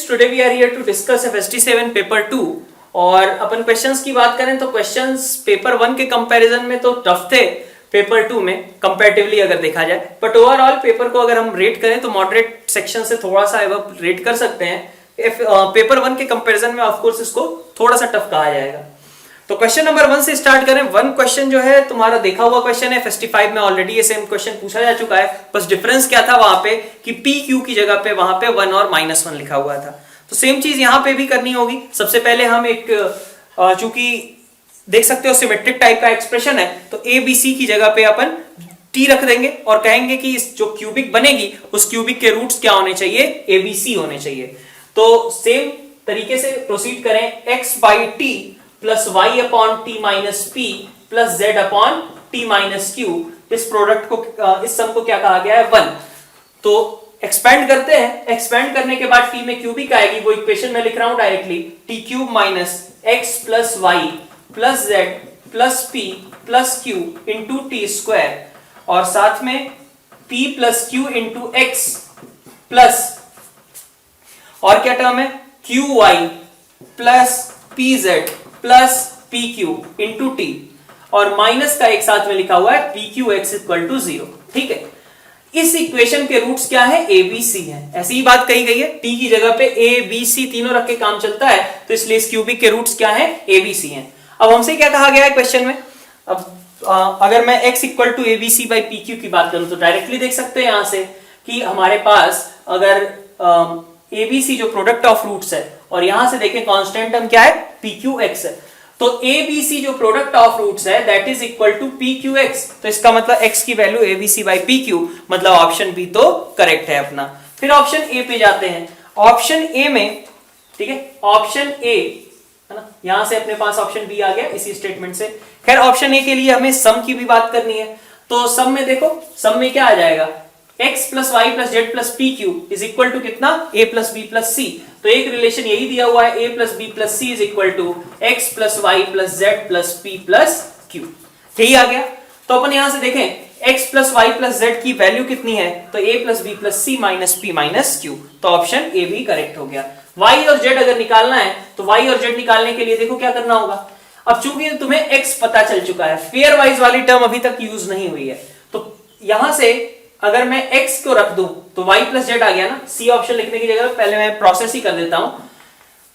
today we are here to discuss FST7 paper 2 और अपन questions की बात करें तो क्वेश्चंस पेपर 1 के कंपैरिजन में तो टफ थे पेपर 2 में कंपैरेटिवली अगर देखा जाए, बट ओवरऑल पेपर को अगर हम रेट करें तो मॉडरेट सेक्शन से थोड़ा सा एवं रेट कर सकते हैं। पेपर 1 के कंपैरिजन में ऑफ कोर्स इसको थोड़ा सा टफ कहा जाएगा। तो क्वेश्चन नंबर 1 से स्टार्ट करें। 1 क्वेश्चन जो है तुम्हारा देखा हुआ क्वेश्चन है, FST5 में ऑलरेडी ये सेम क्वेश्चन पूछा जा चुका है, बस डिफरेंस क्या था वहां पे कि पी क्यू की जगह पे वहां पे 1 और -1 लिखा हुआ था। तो सेम चीज यहां पे भी करनी होगी। सबसे पहले हम एक चूंकि देख सकते हो सिमेट्रिक टाइप का एक्सप्रेशन है, तो ए बी सी की जगह पे अपन टी रख देंगे और कहेंगे कि इस जो क्यूबिक बनेगी उस क्यूबिक के रूट्स क्या होने चाहिए, ए बी सी होने चाहिए। तो सेम तरीके से प्रोसीड करें, x by T plus y upon T minus P plus z upon T minus Q. इस प्रोडक्ट को इस सम को क्या कहा गया है, 1। तो एक्सपेंड करते हैं, एक्सपेंड करने के बाद टी में क्यूबिक आएगी, वो इक्वेशन में लिख रहा हूं directly, t cube minus x plus y plus z plus p plus q into t square और साथ में p plus q into x plus और क्या टर्म है q Y plus P z plus p q into t और minus का एक साथ में लिखा हुआ है p q x equal to 0। ठीक है, इस इक्वेशन के रूट्स क्या है, ए बी सी है। ऐसी ही बात कही गई है, टी की जगह पे ए बी सी तीनों रख के काम चलता है, तो इसलिए इस क्यूबिक के रूट्स क्या है, ए बी सी है। अब हमसे क्या कहा गया है क्वेश्चन में, अब अगर मैं x equal to a b c by p q की बात करूं तो डायरेक्टली देख सकते हैं यहां से कि हमारे पास अगर ए बी सी जो प्रोडक्ट ऑफ रूट्स है और यहां से देखें कांस्टेंट टर्म क्या है, पी क्यू एक्स है, तो ए बी सी जो प्रोडक्ट ऑफ रूट्स है that is equal to p q x. तो इसका मतलब x की value a b c by p q, मतलब ऑप्शन बी तो करेक्ट है अपना। फिर ऑप्शन ए पे जाते हैं। ऑप्शन ए में, ठीक है, ऑप्शन ए है ना, यहां से अपने पास ऑप्शन बी आ गया इसी स्टेटमेंट से। खैर ऑप्शन ए के लिए हमें सम की भी बात करनी है, तो सम में देखो, सम में क्या आ जाएगा, x plus y plus z plus p q is equal to कितना, a plus b plus c. तो एक रिलेशन यही दिया हुआ है, a plus b plus c is equal to x plus y plus z plus p plus q. यही आ गया। तो अपन यहां से देखें x plus y plus z की वैल्यू कितनी है, तो a plus b plus c minus p minus Q. तो ऑप्शन ए भी करेक्ट हो गया। y और z अगर निकालना है तो y और z निकालने के लिए देखो क्या करना होगा। अब चूंकि तुम्हें x पता चल चुका है, पेयर वाइज वाली टर्म अभी तक यूज नहीं हुई है, तो यहां से अगर मैं x को रख दूं तो y प्लस जेड आ गया ना। सी ऑप्शन लिखने की जगह पहले मैं प्रोसेस ही कर देता हूं,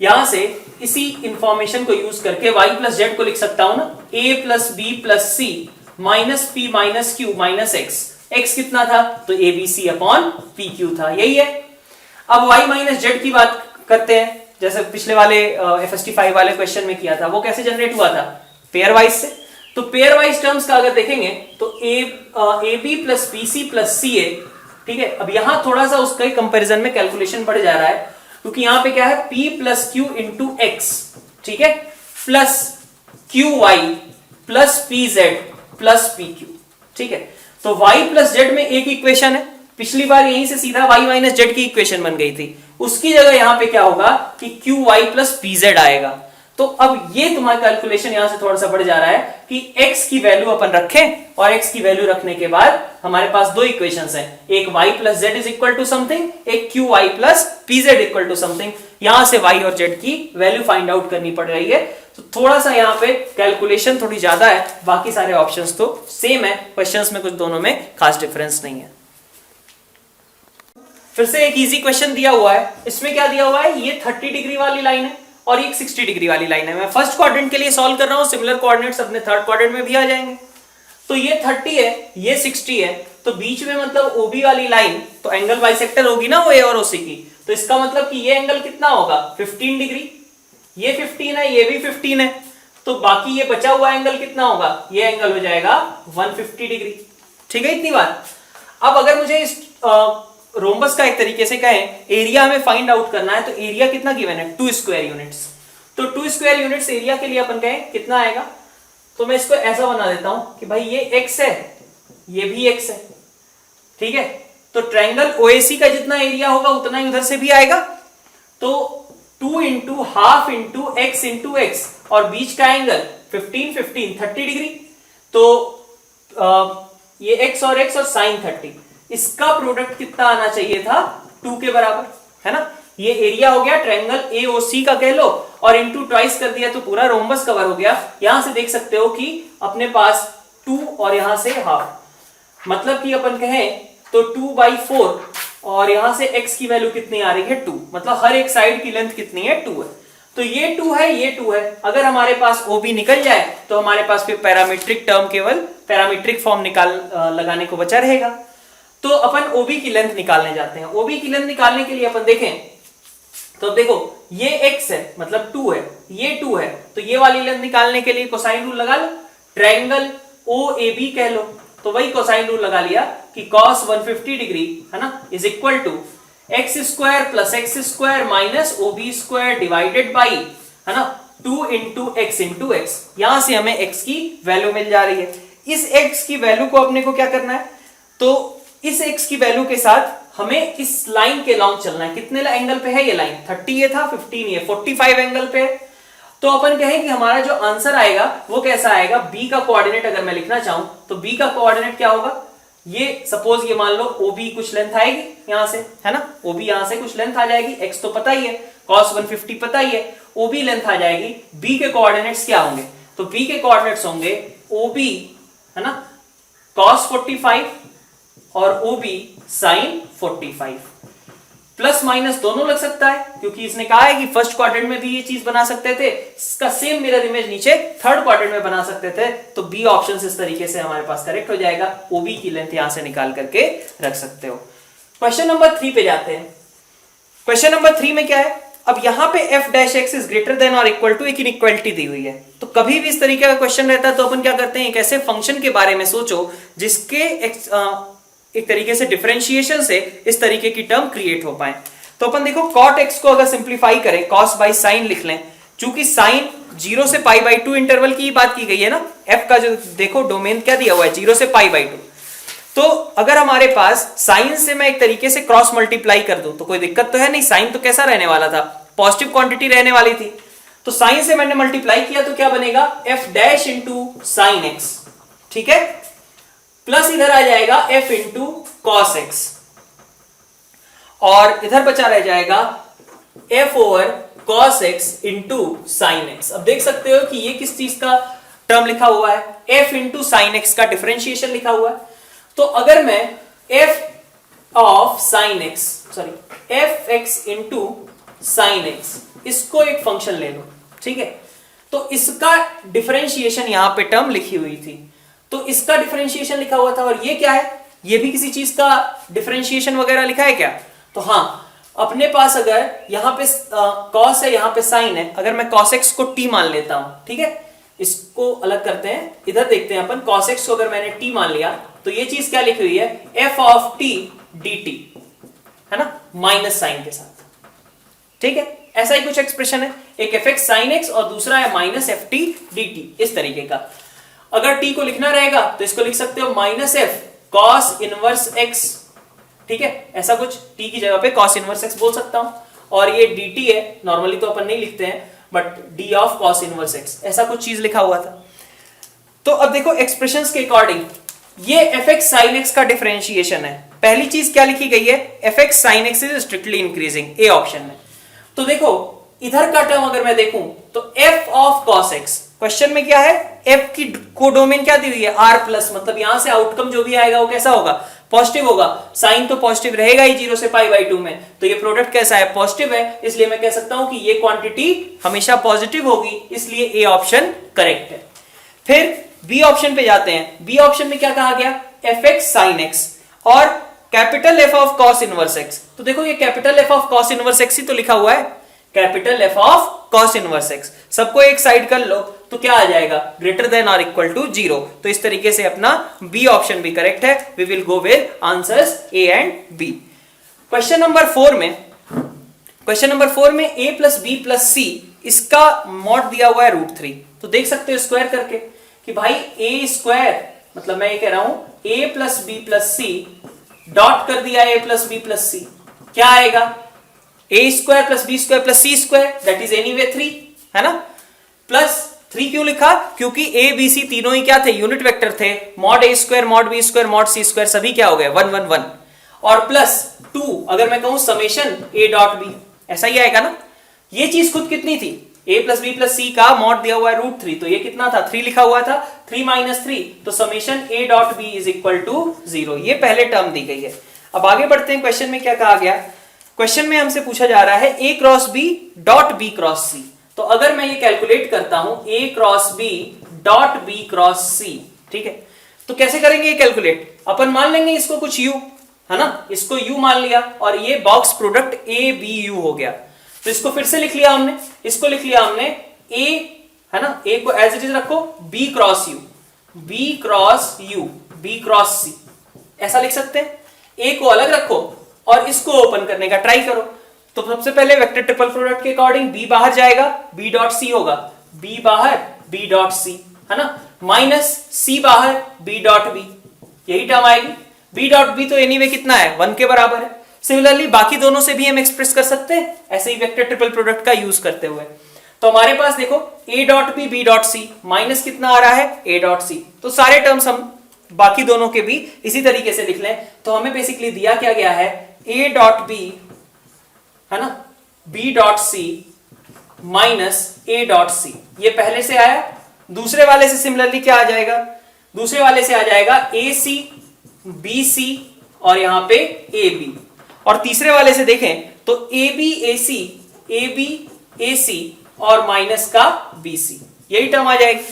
यहां से इसी इंफॉर्मेशन को यूज करके y प्लस जेड को लिख सकता हूं ना, a plus b plus c minus p minus q minus x. X कितना था, तो ए b c upon p q था, यही है। अब y माइनस जेड की बात करते हैं, जैसे पिछले वाले FST5 वाले क्वेश्चन में किया था, वो कैसे जनरेट हुआ था, पेयर वाइज से। तो पेयर वाइज टर्म्स का अगर देखेंगे तो ए B plus B C plus C A, ठीक है। अब यहां थोड़ा सा उसके कंपैरिजन में कैलकुलेशन बढ़ जा रहा है, क्योंकि यहां पे क्या है, p plus q into x, ठीक है, plus q Y plus P z plus p q, ठीक है। तो y प्लस जेड में एक इक्वेशन है, पिछली बार यहीं से सीधा y माइनस जेड की इक्वेशन बन गई थी, उसकी जगह यहां पे क्या होगा कि q Y plus P z आएगा। तो अब ये तुम्हारा कैलकुलेशन यहां से थोड़ा सा बढ़ जा रहा है कि x की वैल्यू अपन रखें और x की वैल्यू रखने के बाद हमारे पास दो इक्वेशंस हैं, एक y plus Z is equal to something, एक Q Y plus P Z equal to something. यहां से y और z की वैल्यू फाइंड आउट करनी पड़ रही है, तो थोड़ा सा यहां पे कैलकुलेशन थोड़ी ज्यादा है, बाकी सारे ऑप्शंस तो सेम है, क्वेश्चंस में कुछ दोनों में खास डिफरेंस नहीं है। फिर से एक इजी क्वेश्चन दिया हुआ है, इसमें क्या दिया हुआ है, ये 30 डिग्री वाली लाइन है और ये 60 डिग्री वाली लाइन है। मैं फर्स्ट क्वाड्रेंट के लिए सॉल्व कर रहा हूं, सिमिलर कोऑर्डिनेट्स अपने थर्ड क्वाड्रेंट में भी आ जाएंगे। तो ये 30 है, ये 60 है, तो बीच में मतलब ओबी वाली लाइन, तो एंगल बाइसेक्टर होगी ना वो ए और ओसी की, तो इसका मतलब कि ये एंगल कितना होगा, 15 डिग्री, ये 15 है, ये भी 15 है, तो बाकी ये बचा हुआ एंगल कितना होगा, ये एंगल हो जाएगा 150 डिग्री। ठीक है, इतनी बात। अब अगर मुझे इस रोम्बस का एक तरीके से कहें, एरिया हमें फाइंड आउट करना है, तो एरिया कितना गिवन है, 2 स्क्वायर यूनिट्स। तो 2 स्क्वायर यूनिट्स एरिया के लिए अपन कहें कितना आएगा, तो मैं इसको ऐसा बना देता हूं कि भाई ये x है, ये भी x है, ठीक है। तो ट्रायंगल OAC का जितना एरिया होगा उतना ही उधर से भी आएगा, तो 2 into half into x into x, और बीच का एंगल 15 15 30 डिग्री, तो ये x और x और साइन 30, इसका प्रोडक्ट कितना आना चाहिए था, 2 के बराबर, है ना। ये एरिया हो गया ट्रायंगल AOC का कह लो, और इनटू ट्वाइस कर दिया तो पूरा रोम्बस कवर हो गया। यहां से देख सकते हो कि अपने पास 2 और यहां से हाफ, मतलब कि अपन कहें तो 2/4, और यहां से x की वैल्यू कितनी आ रही है 2, मतलब हर एक साइड की लेंथ कितनी है 2 है। तो ये 2 है, ये 2 है। अगर हमारे पास OB निकल जाए तो हमारे पास फिर पैरामीट्रिक टर्म, केवल पैरामीट्रिक फॉर्म लगाने को बचा रहेगा। तो अपन OB की लेंथ निकालने जाते हैं। OB की लेंथ निकालने के लिए अपन देखें तो देखो ये x है, मतलब 2 है, ये 2 है, तो ये वाली लेंथ निकालने के लिए कोसाइन रूल लगा लो, ट्रायंगल OAB कह लो, तो वही कोसाइन रूल लगा लिया कि cos 150 डिग्री है ना is equal to x square plus x square minus OB square divided by है ना 2 इंटू x इंटू एक्स। यहां से हमें x की वैल्यू मिल जा रही है। इस x की वैल्यू को अपने को क्या करना है, तो इस x की वैल्यू के साथ हमें इस लाइन के लॉन्ग चलना है। कितने एंगल पे है ये लाइन, 30 ये था, 15 ये, 45 एंगल पे। तो अपन कहें कि हमारा जो आंसर आएगा वो कैसा आएगा, b का कोऑर्डिनेट अगर मैं लिखना चाहूं तो b का कोऑर्डिनेट क्या होगा, ये सपोज ये मान लो OB कुछ लेंथ आएगी यहां से है ना, OB यहां से कुछ लेंथ आ जाएगी, x तो पता ही है, cos 150 पता ही है, OB लेंथ आ जाएगी। b के कोऑर्डिनेट्स क्या होंगे, तो b के कोऑर्डिनेट्स होंगे OB है ना cos 45 और OB sin 45। प्लस माइनस दोनों लग सकता है, क्योंकि इसने कहा है कि फर्स्ट क्वाड्रेंट में भी ये चीज बना सकते थे, इसका सेम मिरर इमेज नीचे थर्ड क्वाड्रेंट में बना सकते थे। तो बी ऑप्शन इस तरीके से हमारे पास करेक्ट हो जाएगा। OB की लेंथ यहां से निकाल करके रख सकते हो। क्वेश्चन नंबर 3 पे जाते हैं। क्वेश्चन नंबर 3 में क्या है, अब यहां पे f' इज ग्रेटर देन और इक्वल टू एक इनइक्वालिटी दी हुई है। तो कभी भी इस तरीके का क्वेश्चन रहता है तो अपन क्या करते हैं, एक ऐसे फंक्शन के बारे में सोचो जिसके एक तरीके से डिफरेंशिएशन से इस तरीके की टर्म क्रिएट हो पाए। तो अपन देखो cot x को अगर सिंप्लीफाई करें, cos बाई साइन लिख लें, चूंकि साइन 0 से π/2 इंटरवल की बात की गई है ना, f का जो देखो डोमेन क्या दिया हुआ है 0 से π/2। तो अगर हमारे पास साइन से मैं एक तरीके से क्रॉस मल्टीप्लाई कर दूं तो कोई दिक्कत तो है नहीं, साइन तो कैसा रहने वाला था, पॉजिटिव क्वांटिटी रहने वाली थी। तो साइन से मैंने मल्टीप्लाई किया तो क्या बनेगा, f' इंटू साइन एक्स, ठीक है, प्लस इधर आ जाएगा f इंटू कॉस एक्स, और इधर बचा रह जाएगा f over cos x into sine x. अब देख सकते हो कि ये किस चीज का टर्म लिखा हुआ है, f इंटू साइन एक्स का डिफरेंशिएशन लिखा हुआ है। तो अगर मैं f of sine x sorry F x into sine x इसको एक फंक्शन ले लो, ठीक है, तो इसका डिफरेंशिएशन यहां पे टर्म लिखी हुई थी, तो इसका डिफरेंशिएशन लिखा हुआ था, और ये क्या है, ये भी किसी चीज का डिफरेंशिएशन वगैरह लिखा है क्या, तो हाँ अपने पास अगर यहां पे कॉस है, यहां पे साइन है, अगर मैं कॉस एक्स को t मान लेता हूं, ठीक है, इसको अलग करते हैं, इधर देखते हैं अपन, कॉस एक्स को अगर मैंने t मान लिया तो ये चीज क्या लिखी हुई है, f ऑफ t dt है ना, माइनस साइन के साथ, ठीक है, ऐसा ही कुछ एक्सप्रेशन है, एक एफ एक्स साइन एक्स और दूसरा है minus F T D T, इस तरीके का। अगर t को लिखना रहेगा तो इसको लिख सकते हो minus F cos inverse x, ठीक है, ऐसा कुछ t की जगह पे कॉस इनवर्स एक्स बोल सकता हूं, और ये dt है, नॉर्मली तो अपन नहीं लिखते हैं, but d of cos inverse x, ऐसा कुछ चीज लिखा हुआ था। तो अब देखो एक्सप्रेशंस के अकॉर्डिंग ये एफ एक्स साइन एक्स का डिफरेंशिएशन है। पहली चीज क्या लिखी गई है, F X sine x is strictly increasing, A option में। तो देखो इधर का टर्म अगर मैं देखूं तो f of cos x, question में क्या है, f की कोडोमेन क्या दी हुई है, r प्लस, मतलब यहां से आउटकम जो भी आएगा वो कैसा होगा, पॉजिटिव होगा, साइन तो पॉजिटिव रहेगा ही 0 से π/2 में, तो ये प्रोडक्ट कैसा है, पॉजिटिव है, इसलिए मैं कह सकता हूं कि ये क्वांटिटी हमेशा पॉजिटिव होगी, इसलिए ए ऑप्शन करेक्ट है। फिर बी ऑप्शन पे जाते हैं। बी ऑप्शन में क्या कहा गया, एफ एक्स साइन एक्स और capital F of cos inverse X. तो देखो ये capital F of cos inverse X ही तो लिखा हुआ है, capital F of cos inverse X, सबको एक साइड कर लो तो क्या आ जाएगा, ग्रेटर देन और इक्वल टू 0। तो इस तरीके से अपना बी ऑप्शन भी करेक्ट है। We will go with answers A and B. Question number 4 में a प्लस बी प्लस सी, इसका मॉड दिया हुआ है √3। तो देख सकते हो स्क्वायर करके कि भाई a स्क्वायर, मतलब मैं ये कह रहा हूं a plus b plus c dot कर दिया a plus b plus c, क्या आएगा, a square plus b square plus c square, that is anyway 3 है ना, प्लस 3 क्यों लिखा, क्योंकि a b c तीनों ही क्या थे, यूनिट वेक्टर थे, mod a square mod b square mod c square सभी क्या हो गए 1 1 1, और प्लस 2 अगर मैं कहूं समेशन a डॉट बी, ऐसा ही आएगा ना। ये चीज खुद कितनी थी, a प्लस बी प्लस सी का मॉड दिया हुआ है √3, तो ये कितना था 3 लिखा हुआ था, 3 - 3, तो summation a dot b is equal to 0। ये पहले टर्म दी गई है। अब आगे बढ़ते हैं, क्वेश्चन में क्या कहा गया। क्वेश्चन में हमसे पूछा जा रहा है a cross b dot b cross c। तो अगर मैं ये कैलकुलेट करता हूं a cross b dot b cross c, ठीक है, तो कैसे करेंगे ये कैलकुलेट। अपन मान लेंगे इसको कुछ u, है ना, इसको u मान लिया और ये box product a b u हो गया। तो इसको फिर से लिख लिया हमने, इसको लिख लिया हमने a, है ना, a को एज इट इज रखो, b cross u, b cross u, b cross c, ऐसा लिख सकते हैं। a को अलग रखो और इसको ओपन करने का ट्राई करो। तो सबसे पहले वेक्टर ट्रिपल प्रोडक्ट के अकॉर्डिंग b बाहर जाएगा, b डॉट c होगा, b बाहर b डॉट c, है ना, माइनस c बाहर b डॉट b, यही टर्म आएगी। b डॉट b तो एनीवे कितना है, 1 के बराबर है। सिमिलरली बाकी दोनों से भी हम एक्सप्रेस कर सकते हैं ऐसे ही वेक्टर ट्रिपल प्रोडक्ट का यूज करते हुए। तो हमारे पास देखो a dot b b dot c minus कितना आ रहा है, a डॉट c। तो सारे टर्म्स हम बाकी दोनों के भी इसी तरीके से लिख लें। तो हमें बेसिकली दिया क्या गया है, a डॉट b, है ना, b dot c minus a dot c, ये पहले से आया। दूसरे वाले से सिमिलरली क्या आ जाएगा, दूसरे वाले से आ जाएगा ac bc और यहां पे ab, और तीसरे वाले से देखें तो ab ac और माइनस का bc, यही टर्म आ जाएगी।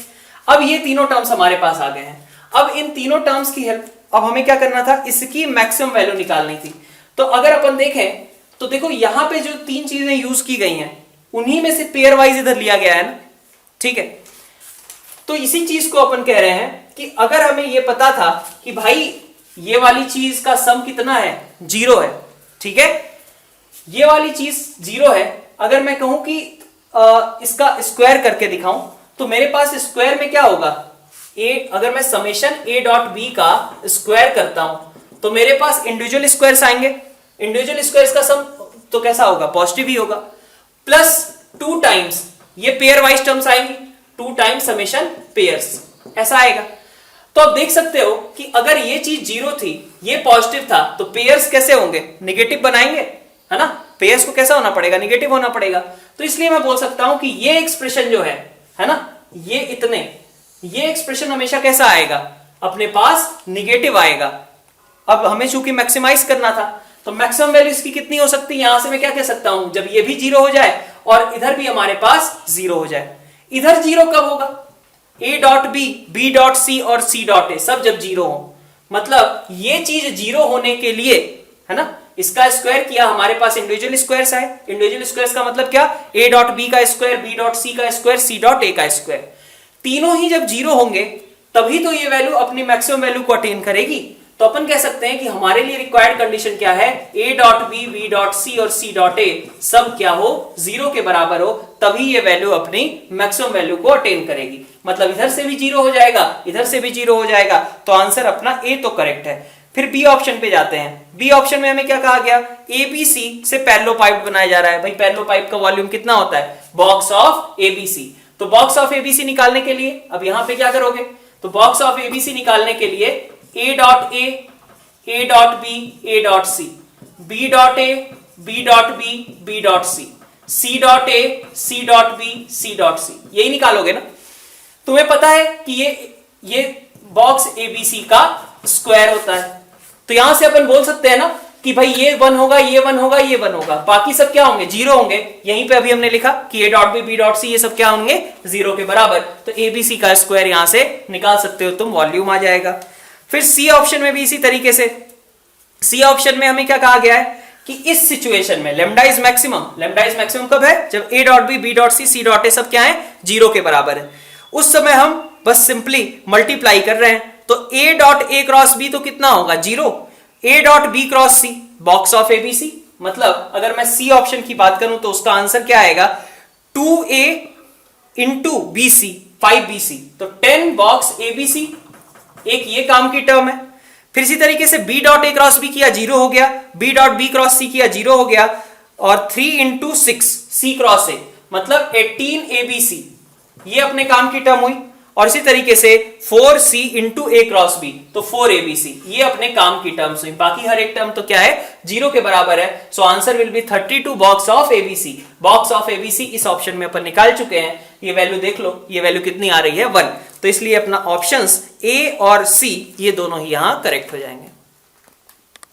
अब ये तीनों टर्म्स हमारे पास आ गए हैं। अब इन तीनों टर्म्स की हेल्प, अब हमें क्या करना था, इसकी मैक्सिमम वैल्यू निकालनी थी। तो अगर अपन देखें तो देखो यहां पे जो तीन चीजें यूज की गई हैं उन्हीं में से पेयर वाइज इधर लिया गया है ना, ठीक है। तो इसी चीज को अपन कह रहे हैं कि अगर हमें यह पता था कि भाई ये वाली चीज का सम कितना है, 0 है, ठीक है, ये वाली चीज 0 है। अगर मैं कहूं कि इसका स्क्वायर करके दिखाऊं तो मेरे पास स्क्वायर में क्या होगा, a, अगर मैं समेशन a डॉट b का स्क्वायर करता हूं तो मेरे पास इंडिविजुअल स्क्वायर्स आएंगे। इंडिविजुअल स्क्वायर्स का सम तो कैसा होगा, पॉजिटिव ही होगा, प्लस 2 टाइम्स ये पेयर वाइज टर्म्स आएंगी, 2 टाइम्स समेशन पेयर्स, ऐसा आएगा। तो आप देख सकते हो कि अगर ये चीज 0 थी, ये पॉजिटिव था, तो पेयर्स कैसे होंगे, निगेटिव बनाएंगे, है ना, पेयर्स को कैसा होना पड़ेगा, निगेटिव होना पड़ेगा। तो इसलिए मैं बोल सकता हूं कि ये एक्सप्रेशन जो है ना, ये इतने, ये एक्सप्रेशन हमेशा कैसा आएगा, अपने पास निगेटिव आएगा। अब हमें चूंकि मैक्सिमाइज करना था तो मैक्सिमम वैल्यू इसकी कितनी हो सकती है, यहां से मैं क्या कह सकता हूं, जब ये भी 0 हो जाए और इधर भी हमारे पास 0 हो जाए। इधर 0 कब होगा, a dot b, b dot c और c डॉट a सब जब 0 हो, मतलब ये चीज 0 होने के लिए, है ना, इसका स्क्वायर किया, हमारे पास इंडिविजुअल स्क्वायर्स आए। इंडिविजुअल स्क्वायर्स का मतलब क्या, a डॉट b का स्क्वायर, b डॉट c का स्क्वायर, c डॉट a का स्क्वायर, तीनों ही जब 0 होंगे तभी तो ये वैल्यू अपनी मैक्सिमम वैल्यू को अटेन करेगी। तो अपन कह सकते हैं कि हमारे लिए रिक्वायर्ड कंडीशन क्या है, a dot b, b dot c और c डॉट a सब क्या हो, 0 के बराबर हो, तभी ये वैल्यू अपनी मैक्सिमम वैल्यू को अटेन करेगी। मतलब इधर से भी 0 हो जाएगा, इधर से भी 0 हो जाएगा, तो आंसर अपना a तो करेक्ट है। फिर बी ऑप्शन पे जाते हैं। बी ऑप्शन में हमें क्या कहा गया, एबीसी से पैरेललोपाइप बनाया जा रहा है। भाई पैरेललोपाइप का वॉल्यूम कितना होता है, बॉक्स ऑफ एबीसी। तो बॉक्स ऑफ एबीसी निकालने के लिए अब यहां पे क्या करोगे, तो बॉक्स ऑफ एबीसी निकालने के लिए a dot a dot b, a dot c, b dot a, b dot b, b dot c, c dot a, c dot b, c dot c, यही निकालोगे ना। तुम्हें पता है कि ये बॉक्स एबीसी का स्क्वायर होता है, तो यहां से अपन बोल सकते हैं ना कि भाई ये 1 होगा, ये 1 होगा, ये 1 होगा, बाकी सब क्या होंगे, 0 होंगे। यहीं पे अभी हमने लिखा कि a dot b, b dot c ये सब क्या होंगे, 0 के बराबर। तो एबीसी का स्क्वायर यहां से निकाल सकते हो तुम, वॉल्यूम आ जाएगा। फिर सी ऑप्शन में भी इसी तरीके से, सी ऑप्शन में हमें क्या कहा गया है कि इस सिचुएशन में lambda is maximum. Lambda is maximum कब है, जब a dot b, b dot c, c dot a सब क्या है, 0 के बराबर है। उस समय हम बस सिंपली मल्टीप्लाई कर रहे हैं, तो a dot a cross b तो कितना होगा, 0, a dot b cross c, box of ABC. मतलब अगर मैं सी ऑप्शन की बात करूं तो उसका आंसर क्या आएगा, 2a इंटू bc, 5bc, तो 10 बॉक्स एबीसी। एक ये काम की टर्म है। फिर इसी तरीके से b dot a cross b किया, 0 हो गया, b dot b cross c किया, 0 हो गया, और 3 इंटू 6 c क्रॉस a, मतलब 18 abc, ये अपने काम की टर्म हुई। और इसी तरीके से 4c इंटू ए क्रॉस बी, तो 4abc, ये अपने काम की टर्म्स हुई। बाकी हर एक टर्म तो क्या है, 0 के बराबर है। So answer will be 32 box of ABC. Box of ABC इस ऑप्शन में अपन निकाल चुके हैं। ये वैल्यू देख लो, ये वैल्यू कितनी आ रही है, 1। तो इसलिए अपना ऑप्शंस ए और सी ये दोनों ही यहां करेक्ट हो जाएंगे।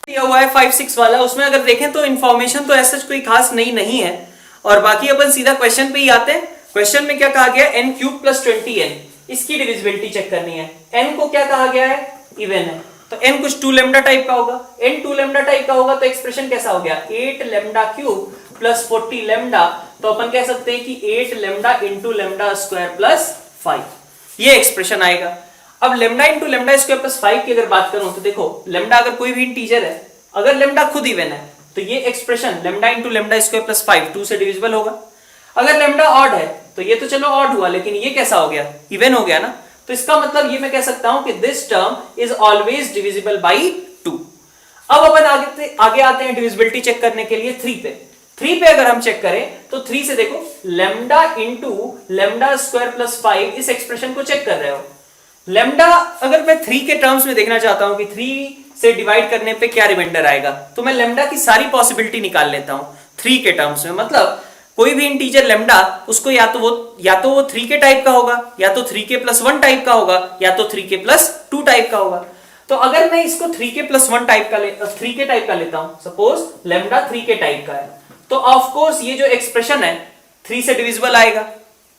दिया हुआ है 5-6 वाला, उसमें अगर देखें तो इंफॉर्मेशन तो ऐसा कोई खास नहीं है, और बाकी अपन सीधा क्वेश्चन पे ही आते हैं। क्वेश्चन में क्या कहा गया, n क्यूब प्लस 20n, इसकी डिविजिबिलिटी चेक करनी है। n को क्या कहा गया है, इवन है, तो n कुछ 2 लैम्डा टाइप का होगा। n 2 लैम्डा टाइप का होगा तो एक्सप्रेशन कैसा हो गया, 8 लैम्डा क्यूब प्लस 40 लैम्डा, तो अपन कह सकते हैं कि 8 lambda into lambda square plus 5, ये एक्सप्रेशन आएगा। अब lambda into lambda square plus 5 की अगर बात करूं तो देखो, लैम्डा अगर कोई भी इंटीजर है, अगर लैम्डा खुद इवन है तो ये expression lambda into lambda square plus 5 2 से डिविजिबल होगा। अगर लैम्डा ऑड है तो ये तो चलो ऑड हुआ, लेकिन ये कैसा हो गया, इवन हो गया ना। तो इसका मतलब ये मैं कह सकता हूं कि this term is always divisible by 2। अब अपन आगे आते हैं डिविजिबिलिटी चेक करने के लिए 3 पे। 3 पे अगर हम चेक करें तो 3 से देखो, lambda into lambda square plus 5, इस एक्सप्रेशन को चेक कर रहे हो। लैम्डा अगर मैं 3 के टर्म्स में देखना चाहता हूं कि 3 से डिवाइड करने पे क्या रिमाइंडर आएगा, तो मैं लैम्डा की सारी पॉसिबिलिटी निकाल लेता हूं 3 के टर्म्स में। मतलब कोई भी इंटीजर लैम्डा, उसको या तो वो 3 के टाइप का होगा, या तो 3 के प्लस 1 टाइप का होगा, या तो 3 के प्लस 2 टाइप का होगा। तो अगर मैं इसको 3 के प्लस 1 टाइप का 3 के टाइप का लेता हूं, सपोज लैम्डा 3 के टाइप का है, तो ऑफ कोर्स ये जो एक्सप्रेशन है 3 से डिविजिबल आएगा।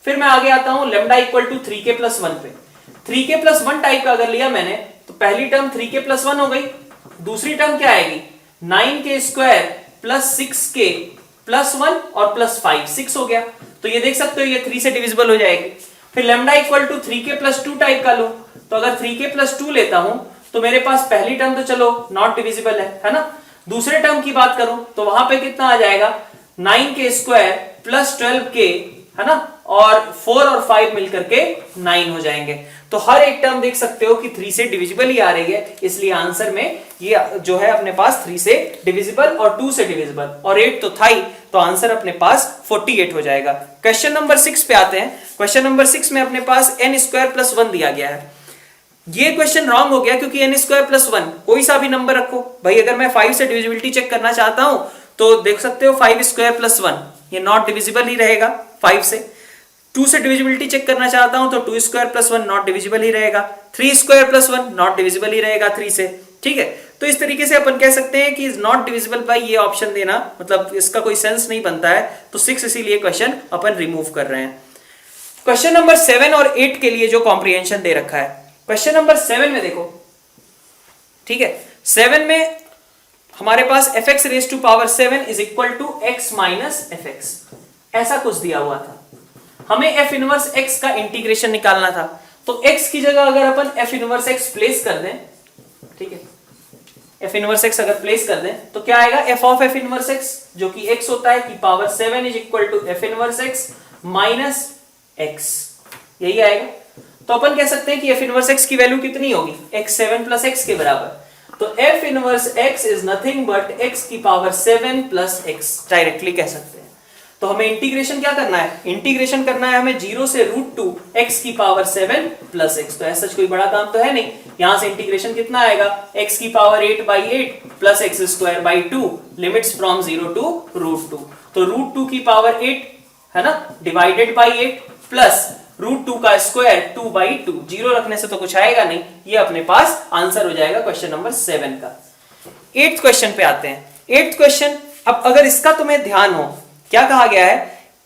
फिर मैं आगे आता हूं लैम्डा इक्वल टू 3 के प्लस 1 पे। 3 के प्लस 1 टाइप का अगर लिया मैंने, तो पहली टर्म 3 के प्लस 1 हो गई, दूसरी टर्म क्या आएगी, 9 के स्क्वायर प्लस 6 के प्लस 1 और प्लस 5, 6 हो गया। तो ये देख सकते हो ये 3 से डिविजिबल हो जाएगी। फिर लैम्डा इक्वल टू 3 के प्लस 2 टाइप का लो, तो अगर 3 के प्लस 2 लेता हूं तो मेरे पास पहली टर्म तो चलो नॉट डिविजिबल है ना। दूसरे टर्म की बात करूं तो वहां पे कितना आ जाएगा, 9 के स्क्वायर प्लस 12 के, है ना, और 4 और 5 मिलकर के 9 हो जाएंगे। तो हर एक टर्म देख सकते हो कि 3 से डिविजिबल ही आ रही है, इसलिए आंसर में ये जो है अपने पास 3 से डिविजिबल और 2 से डिविजिबल और 8 तो था ही, तो आंसर अपने पास 48 हो जाएगा। क्वेश्चन नंबर 6 पे आते हैं। क्वेश्चन नंबर 6 में अपने पास n स्क्वायर प्लस 1 दिया गया है। ये क्वेश्चन रॉन्ग हो गया क्योंकि n स्क्वायर प्लस 1 कोई सा भी नंबर रखो भाई। अगर मैं 5 से डिविजिबिलिटी चेक करना चाहता हूं तो देख सकते हो 5 स्क्वायर प्लस 1 ये नॉट डिविजिबल ही रहेगा 5 से। 2 से डिविजिबिलिटी चेक करना चाहता हूं तो 2 स्क्वायर प्लस 1 नॉट डिविजिबल ही रहेगा। 3 स्क्वायर प्लस 1 नॉट डिविजिबल ही रहेगा 3 से, ठीक है। तो इस तरीके से अपन कह सकते हैं कि इज नॉट डिविजिबल बाय ये ऑप्शन देना, मतलब इसका कोई सेंस नहीं बनता है। तो 6 इसीलिए क्वेश्चन अपन रिमूव कर रहे हैं। क्वेश्चन नंबर 7 और 8 के लिए जो कॉम्प्रिहेंशन दे रखा है, क्वेश्चन नंबर 7 में देखो, ठीक है। 7 में हमारे पास fx raise to power 7 is equal to x minus fx, ऐसा कुछ दिया हुआ था। हमें f इनवर्स x का इंटीग्रेशन निकालना था। तो x की जगह अगर अपन f इनवर्स x प्लेस कर दें, ठीक है, f इनवर्स x अगर प्लेस कर दें तो क्या आएगा, f of f inverse x जो कि x होता है कि power 7 is equal to f inverse x minus x, यही आएगा। तो अपन कह सकते हैं कि f इनवर्स x की वैल्यू कितनी होगी, x 7 प्लस x के बराबर। तो f inverse x is nothing but x की पावर 7 प्लस x, डायरेक्टली कह सकते हैं। तो हमें इंटीग्रेशन क्या करना है, इंटीग्रेशन करना है हमें 0 से √2 x की पावर 7 प्लस x। तो ऐसा कोई बड़ा काम तो है नहीं। यहां से इंटीग्रेशन कितना आएगा, x की power 8/8 plus x square by 2, limits from 0 to √2। तो √2 की पावर 8 है ना, डिवाइडेड बाई 8 प्लस √2 का स्क्वायर 2/2, 0 रखने से तो कुछ आएगा नहीं। ये अपने पास आंसर हो जाएगा क्वेश्चन नंबर 7 का। 8th क्वेश्चन पे आते हैं। 8th क्वेश्चन, अब अगर इसका तुम्हें ध्यान हो, क्या कहा गया है,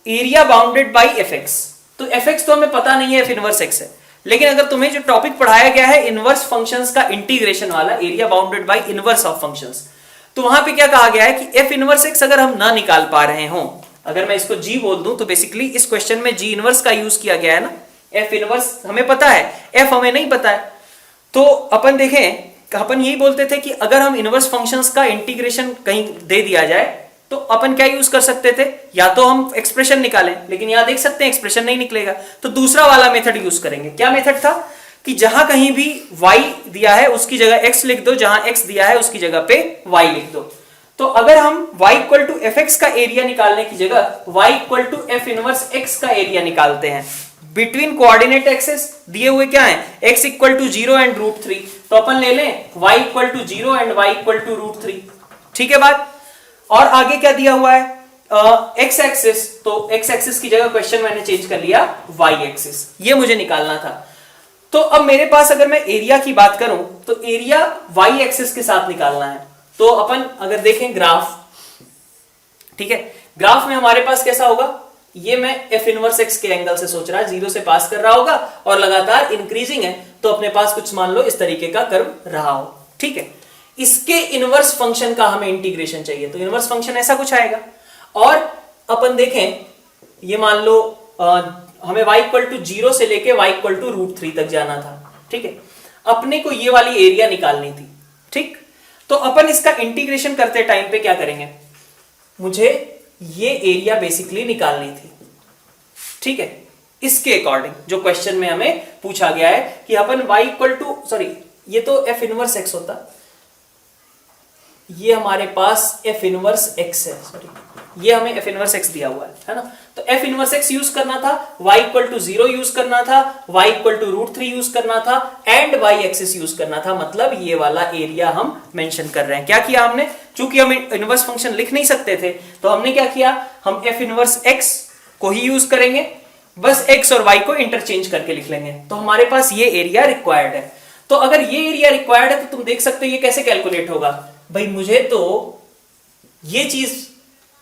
एरिया बाउंडेड बाई fx। तो fx तो हमें पता नहीं है, f इनवर्स x है, लेकिन अगर तुम्हें जो टॉपिक पढ़ाया गया है इनवर्स फंक्शंस का इंटीग्रेशन वाला, area bounded by inverse of functions, तो वहां पे क्या कहा गया है कि f इनवर्स x अगर हम ना निकाल पा रहे हो, अगर मैं इसको g बोल दूं तो बेसिकली इस क्वेश्चन में g इनवर्स का यूज किया गया है ना। f इनवर्स हमें पता है, f हमें नहीं पता है। तो अपन देखें, अपन यही बोलते थे कि अगर हम इनवर्स फंक्शंस का इंटीग्रेशन कहीं दे दिया जाए तो अपन क्या यूज कर सकते थे, या तो हम एक्सप्रेशन निकालें, लेकिन यहां देख सकते हैं एक्सप्रेशन नहीं निकलेगा, तो दूसरा वाला मेथड यूज करेंगे। क्या मेथड था कि जहां कहीं भी y दिया है उसकी जगह x लिख दो, जहां x दिया है उसकी जगह पे y लिख दो। तो अगर हम y इक्वल टू fx का एरिया निकालने की जगह y equal to f inverse x का एरिया निकालते हैं बिटवीन कोऑर्डिनेट एक्सेस दिए हुए क्या है, x इक्वल टू 0 एंड √3, तो अपन ले लें y equal to 0 and y equal to √3। ठीक है बात। और आगे क्या दिया हुआ है, x एक्सिस, तो x एक्सिस की जगह क्वेश्चन मैंने चेंज कर लिया y एक्सिस, ये मुझे निकालना था। तो अब मेरे पास अगर मैं एरिया की बात करूं तो एरिया y एक्सिस के साथ निकालना है। तो अपन अगर देखें ग्राफ, ठीक है, ग्राफ में हमारे पास कैसा होगा, ये मैं f इनवर्स x के एंगल से सोच रहा है, 0 से पास कर रहा होगा और लगातार इंक्रीजिंग है, तो अपने पास कुछ मान लो इस तरीके का कर्व रहा हो। ठीक है, इसके इनवर्स फंक्शन का हमें इंटीग्रेशन चाहिए, तो इनवर्स फंक्शन ऐसा कुछ आएगा। और अपन देखें, ये मान लो हमें y इक्वल टू 0 से लेके y इक्वल टू √3 तक जाना था। ठीक है, अपने को ये वाली एरिया निकालनी थी। ठीक, तो अपन इसका इंटीग्रेशन करते टाइम पे क्या करेंगे, मुझे ये एरिया बेसिकली निकालनी थी। ठीक है, इसके अकॉर्डिंग जो क्वेश्चन में हमें पूछा गया है कि अपन y इक्वल टू, सॉरी ये तो f इनवर्स x होता, ये हमारे पास f इनवर्स x है, सॉरी ये हमें f इनवर्स x दिया हुआ है ना, तो f इनवर्स x यूज करना था, y इक्वल टू 0 यूज करना था, y इक्वल टू √3 यूज करना था एंड y एक्सिस यूज करना था, मतलब ये वाला एरिया हम मेंशन कर रहे हैं। क्या किया हमने, चूंकि हम इनवर्स फंक्शन लिख नहीं सकते थे तो हमने क्या किया, हम f इनवर्स x को ही यूज करेंगे, बस x और y को इंटरचेंज करके लिख लेंगे, तो हमारे पास ये एरिया रिक्वायर्ड है। तो अगर ये एरिया रिक्वायर्ड है तो तुम देख सकते हो ये कैसे कैलकुलेट होगा, भाई मुझे तो ये चीज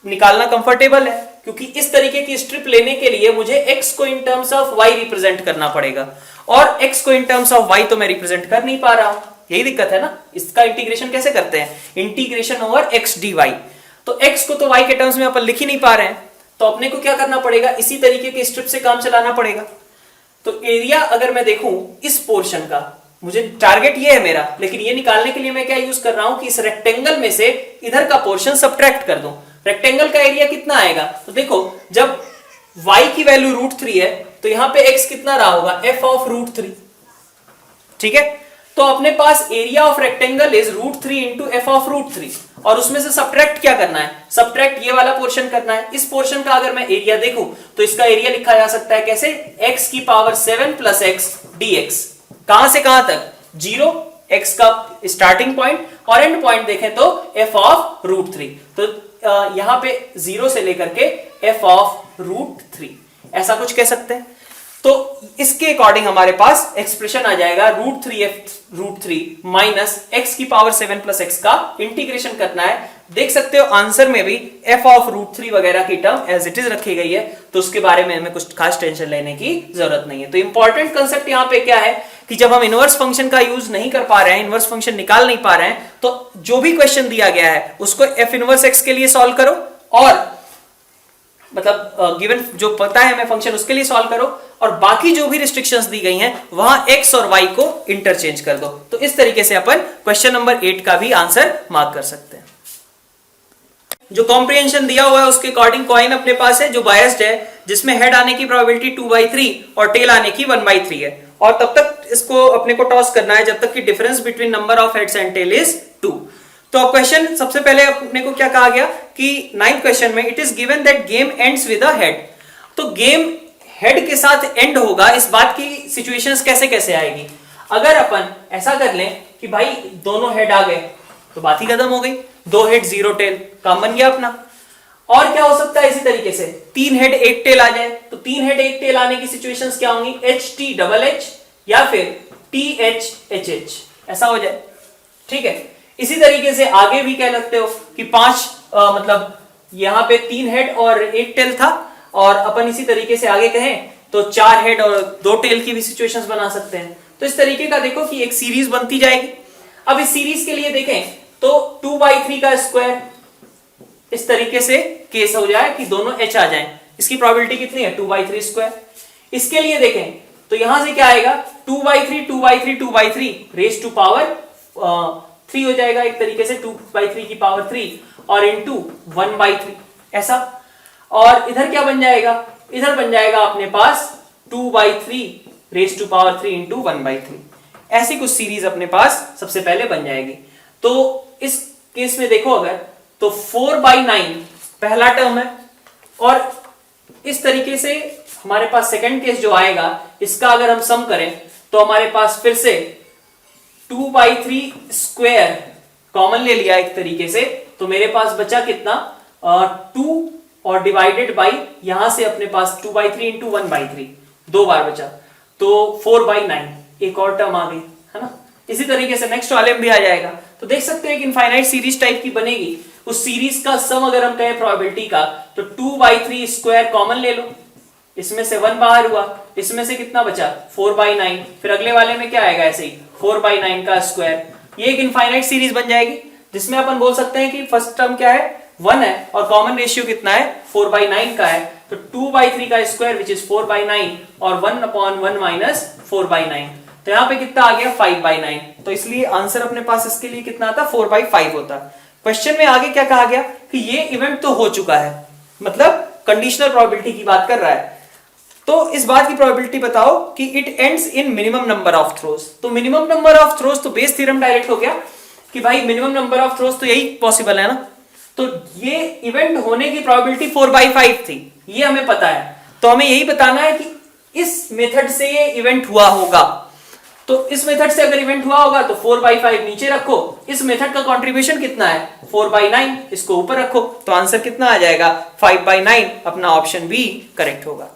निकालना कंफर्टेबल है, क्योंकि इस तरीके की स्ट्रिप लेने के लिए मुझे x को in terms of y represent करना पड़ेगा, और x को इन टर्म्स ऑफ y तो मैं रिप्रेजेंट कर नहीं पा रहा हूं, यही दिक्कत है ना। इसका इंटीग्रेशन कैसे करते हैं, इंटीग्रेशन ओवर x dy, तो x को तो y के टर्म्स में अपन लिख ही नहीं पा रहे हैं, तो अपने को क्या करना पड़ेगा, इसी तरीके की स्ट्रिप से काम चलाना पड़ेगा। तो एरिया अगर मैं देखूं इस पोर्शन का, मुझे टारगेट ये है मेरा, लेकिन ये निकालने के लिए मैं क्या यूज कर रहा हूं कि इस रेक्टेंगल में से इधर का पोर्शन सब्ट्रैक्ट कर दूं। रेक्टेंगल का एरिया कितना आएगा, तो देखो जब y की वैल्यू √3 है तो यहां पे x कितना रहा होगा, f ऑफ √3। ठीक है, तो अपने पास area of rectangle is √3 into f of √3, और उसमें से सब्ट्रैक्ट क्या करना है, सब्ट्रैक्ट ये वाला पोर्शन करना है। इस पोर्शन का अगर मैं एरिया देखूं तो इसका एरिया लिखा जा सकता है कैसे, x की पावर 7 प्लस x dx, कहां से कहां तक, 0 x का स्टार्टिंग पॉइंट और एंड पॉइंट देखें तो f ऑफ √3, तो यहां पे 0 से लेकर के f ऑफ √3 ऐसा कुछ कह सकते हैं। तो इसके अकॉर्डिंग हमारे पास एक्सप्रेशन आ जाएगा √3 माइनस x की पावर 7 प्लस x का इंटीग्रेशन करना है। देख सकते हो आंसर में भी f ऑफ √3 वगैरह की टर्म एज इट इज रखी गई है, तो उसके बारे में हमें कुछ खास टेंशन लेने की जरूरत नहीं है। तो इंपॉर्टेंट कंसेप्ट यहां पे क्या है कि जब हम इनवर्स फंक्शन का यूज नहीं कर पा रहे हैं, इनवर्स फंक्शन निकाल नहीं पा रहे हैं, तो जो भी क्वेश्चन दिया गया है उसको f इनवर्स x के लिए सॉल्व करो, और मतलब गिवन जो पता है हमें फंक्शन उसके लिए सॉल्व करो, और बाकी जो भी रिस्ट्रिक्शंस दी गई हैं वहां x और y को इंटरचेंज कर दो। तो इस तरीके से अपन क्वेश्चन नंबर 8 का भी आंसर मार्क कर सकते हैं। जो कॉम्प्रिहेंशन दिया हुआ है उसके अकॉर्डिंग कॉइन अपने पास है जो बायस्ड है, जिसमें हेड आने की प्रोबेबिलिटी 2/3 और टेल आने की 1/3 है, और तब तक इसको अपने को टॉस करना है जब तक कि difference between number of heads and tail is 2। तो क्वेश्चन सबसे पहले अपने को क्या कहा गया कि 9th क्वेश्चन में it is given that game ends with a head, तो गेम हेड के साथ एंड होगा, इस बात की सिचुएशंस कैसे कैसे आएगी। अगर अपन ऐसा कर लें कि भाई दोनों हेड आ गए तो बात ही खत्म हो गई, 2 हेड 0 टेल काम बन गया अपना। और क्या हो सकता है इसी तरीके से 3 हेड 1 टेल आ जाए, तो 3 हेड 1 टेल आने की सिचुएशंस क्या होंगी, HT या फिर THHH ऐसा हो जाए। ठीक है, इसी तरीके से आगे भी कह सकते हो कि 5 मतलब यहां पे 3 हेड और 1 टेल था, और अपन इसी तरीके से आगे कहें तो 4 हेड और 2 टेल की भी सिचुएशंस बना सकते हैं। तो इस तरीके का देखो कि एक सीरीज बनती जाएगी। अब इस सीरीज के लिए देखें तो 2/3 का स्क्वायर, इस तरीके से केस हो जाए कि दोनों h आ जाएं, इसकी प्रोबेबिलिटी कितनी है 2/3 स्क्वायर। इसके लिए देखें तो यहां से क्या आएगा 2/3 रेज टू पावर 3 हो जाएगा, एक तरीके से 2/3 की पावर 3 और इंटू 1/3 ऐसा। और इधर क्या बन जाएगा, इधर बन जाएगा अपने पास 2/3 रेज टू पावर 3 इंटू 1/3, ऐसी कुछ सीरीज अपने पास सबसे पहले बन जाएगी। तो इस केस में देखो अगर तो 4/9 पहला टर्म है, और इस तरीके से हमारे पास सेकंड केस जो आएगा, इसका अगर हम सम करें तो हमारे पास फिर से 2/3 स्क्वायर कॉमन ले लिया एक तरीके से, तो मेरे पास बचा कितना 2 और डिवाइडेड बाई यहां से अपने पास 2/3 इंटू 1/3 दो बार बचा, तो 4/9 एक और टर्म आ गई, है ना। इसी तरीके से नेक्स्ट वाले में भी आ जाएगा। तो देख सकते हैं कि इनफाइनाइट सीरीज टाइप की बनेगी। उस सीरीज का सम अगर हम कहें प्रोबेबिलिटी का, तो 2/3 स्क्वायर कॉमन ले लो, इसमें से 1 बाहर हुआ, इसमें से कितना बचा 4/9, फिर अगले वाले में क्या आएगा ऐसे ही 4/9 का स्क्वायर। ये एक इनफाइनाइट सीरीज बन जाएगी जिसमें अपन बोल सकते हैं कि फर्स्ट टर्म क्या है 1 है और कॉमन रेशियो कितना है 4/9 का है, तो 2/3 का स्क्वायर विच इज 4/9 और 1/1 माइनस 4/9, तो यहाँ पे कितना आ गया 5/9। तो इसलिए आंसर अपने पास इसके लिए कितना आता 4/5 होता। क्वेश्चन में आगे क्या कहा गया कि ये इवेंट तो हो चुका है, मतलब कंडीशनल प्रोबेबिलिटी की बात कर रहा है, तो इस बात की प्रोबेबिलिटी बताओ कि it ends in minimum number of throws. तो मिनिमम नंबर ऑफ थ्रोज तो बेस थ्योरम डायरेक्ट हो गया कि भाई मिनिमम नंबर ऑफ थ्रोज तो यही पॉसिबल है ना, तो ये इवेंट होने की प्रोबेबिलिटी 4/5 थी, ये हमें पता है। तो हमें यही बताना है कि इस मेथड से ये इवेंट हुआ होगा, तो इस मेथड से अगर इवेंट हुआ होगा तो 4/5 नीचे रखो, इस मेथड का कंट्रीब्यूशन कितना है 4/9, इसको ऊपर रखो, तो आंसर कितना आ जाएगा 5/9। अपना ऑप्शन बी करेक्ट होगा।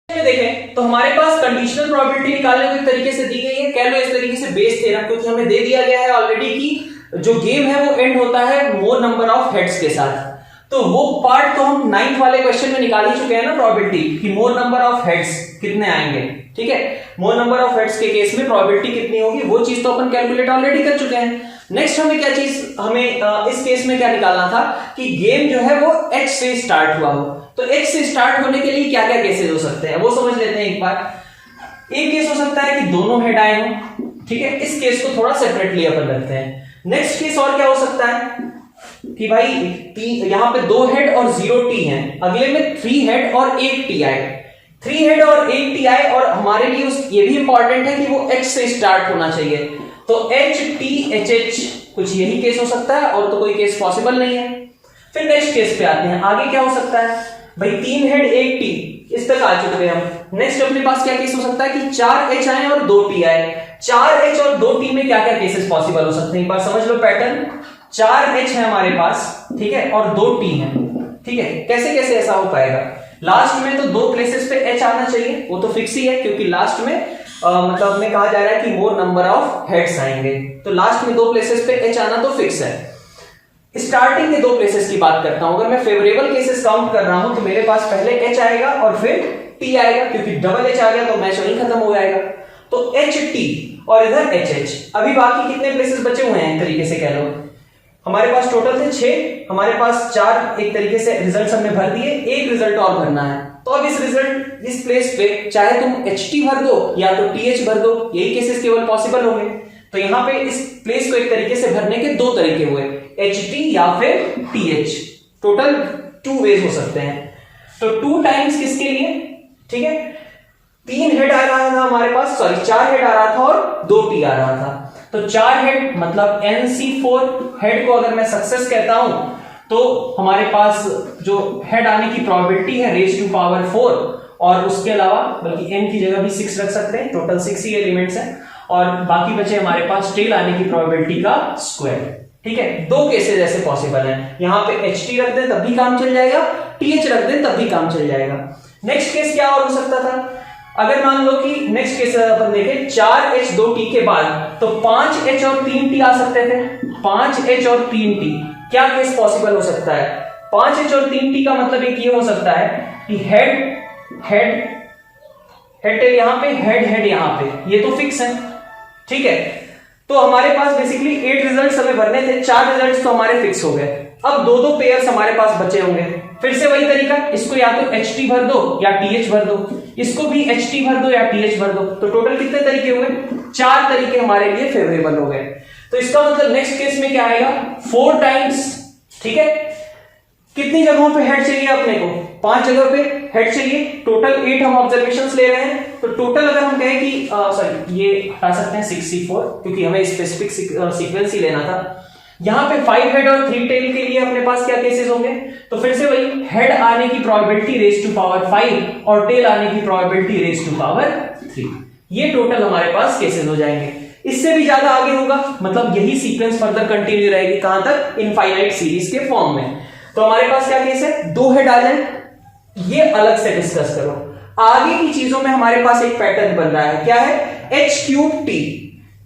देखें तो हमारे पास कंडीशनल प्रोबेबिलिटी निकालने को एक तरीके से दी गई है, कह लो इस तरीके से बेस थ्योरम, क्योंकि हमें दे दिया गया है ऑलरेडी कि जो गेम है वो एंड होता है मोर नंबर ऑफ हेड्स के साथ। तो वो पार्ट तो हम 9th वाले क्वेश्चन में निकाल ही चुके हैं ना, प्रोबेबिलिटी कि मोर नंबर ऑफ हेड्स कितने आएंगे, ठीक है। मोर नंबर ऑफ हेड्स के केस में प्रोबेबिलिटी कितनी होगी वो चीज तो अपन कैलकुलेट ऑलरेडी कर चुके हैं। नेक्स्ट हमें क्या चीज, हमें इस केस में क्या निकालना था कि गेम जो है वो H से स्टार्ट हुआ हो, तो H से स्टार्ट होने के लिए क्या क्या केसेस हो सकते हैं वो समझ लेते हैं एक बार। एक केस हो सकता है कि दोनों हेड आए हो, ठीक है, इस केस को थोड़ा सेपरेटली अपन रखते हैं। नेक्स्ट केस और क्या हो सकता है कि भाई यहां पे 2 हेड और 0 टी है, अगले में 3 हेड और 1 टी आए, 3 हेड और 1 टी आए, और हमारे लिए ये भी इंपॉर्टेंट है कि वो H से स्टार्ट होना चाहिए, तो HTHH कुछ यही केस हो सकता है, और तो कोई केस पॉसिबल नहीं है। फिर नेक्स्ट केस पे आते हैं, आगे क्या हो सकता है भाई 3 हेड 1 टी, इस तक आ चुके हैं हम। नेक्स्ट अपने पास क्या केस हो सकता है कि 4 H आए और 2 टी आए, 4 H और 2 टी में क्या क्या केसेस पॉसिबल हो सकते हैं एक बार समझ लो पैटर्न। 4 H है हमारे पास, ठीक है, और 2 टी है, ठीक है, कैसे कैसे ऐसा हो पाएगा। लास्ट में तो 2 प्लेसेस पे H आना चाहिए, वो तो फिक्स ही है, क्योंकि लास्ट में मतलब में कहा जा रहा है कि मोर नंबर ऑफ हेड्स आएंगे, तो लास्ट में 2 प्लेसेस पे H आना तो फिक्स है। स्टार्टिंग के 2 प्लेसेस की बात करता हूं, अगर मैं फेवरेबल केसेस काउंट कर रहा हूं तो मेरे पास पहले H आएगा और फिर T आएगा, क्योंकि डबल H आ गया तो मैच वहीं खत्म हो जाएगा, तो HT और इधर HH। अभी बाकी कितने प्लेसेस बचे हुए हैं एक तरीके से कह लो, हमारे पास टोटल थे 6, हमारे पास 4 एक तरीके से रिजल्ट हमने भर दिए, एक रिजल्ट और भरना है। तो अब इस रिजल्ट इस प्लेस पे चाहे तुम HT भर दो या तो TH भर दो, यही केसेस केवल पॉसिबल होंगे। तो यहां पे इस प्लेस को एक तरीके से भरने के 2 तरीके हुए, HT या फिर TH, टोटल 2 वेज हो सकते हैं। तो 2 टाइम्स किसके लिए, ठीक है, 3 हेड आ रहा था हमारे पास, सॉरी 4 हेड आ रहा था और 2 टी आ रहा था, तो 4 हेड मतलब NC4 हेड को अगर मैं सक्सेस कहता हूं तो हमारे पास जो हेड आने की प्रोबेबिलिटी है रेज़ टू पावर 4, और उसके अलावा बल्कि n की जगह भी 6 रख सकते हैं, टोटल 6 ही एलिमेंट्स हैं, और बाकी बचे हमारे पास टेल आने की प्रोबेबिलिटी का स्क्वायर, ठीक है। 2 केसेस ऐसे पॉसिबल हैं, यहां पे HT रख दें तब भी काम चल जाएगा, TH रख दें तब भी काम चल जाएगा। नेक्स्ट केस क्या और हो सकता था, अगर मान लो कि नेक्स्ट केस अपन देखें 4H 2T के बाद तो 5H और 3T आ सकते थे, 5H और 3T, क्या केस पॉसिबल हो सकता है। 5H और 3T का मतलब एक ये हो सकता है कि हेड टेल यहां पे, हेड यहां पे, ये तो फिक्स है, ठीक है। तो हमारे पास बेसिकली 8 रिजल्ट्स हमें भरने थे, 4 रिजल्ट्स तो हमारे फिक्स हो गए, अब 2-2 पेयर्स हमारे पास बचे होंगे। फिर से वही तरीका, इसको या तो HT भर दो या TH भर दो, इसको भी HT भर दो या TH भर दो, तो टोटल कितने तरीके हुए, 4 तरीके हमारे लिए फेवरेबल हो गए। तो इसका मतलब नेक्स्ट केस में क्या आएगा 4 टाइम्स, ठीक है। कितनी जगहों पे हेड चाहिए अपने को, 5 जगह पे हेड चाहिए, टोटल 8 हम ऑब्जर्वेशंस ले रहे हैं, तो टोटल अगर हम कहें कि सॉरी ये हटा सकते हैं 64, क्योंकि हमें स्पेसिफिक सीक्वेंस ही लेना था। यहाँ पे 5 हेड और 3 टेल के लिए अपने पास क्या केसेस होंगे, तो फिर से वही हेड आने की प्रोबेबिलिटी रेज टू पावर 5 और टेल आने की प्रोबेबिलिटी रेज टू पावर 3। ये टोटल हमारे पास केसेस हो जाएंगे। इससे भी ज्यादा आगे होगा, मतलब यही सीक्वेंस फर्दर कंटिन्यू रहेगी, कहां तक, इनफाइनाइट सीरीज के फॉर्म में। तो हमारे पास क्या केस है, 2 हेड आ जाए, ये अलग से डिस्कस करो। आगे की चीजों में हमारे पास एक पैटर्न बन रहा है, क्या है, h3t,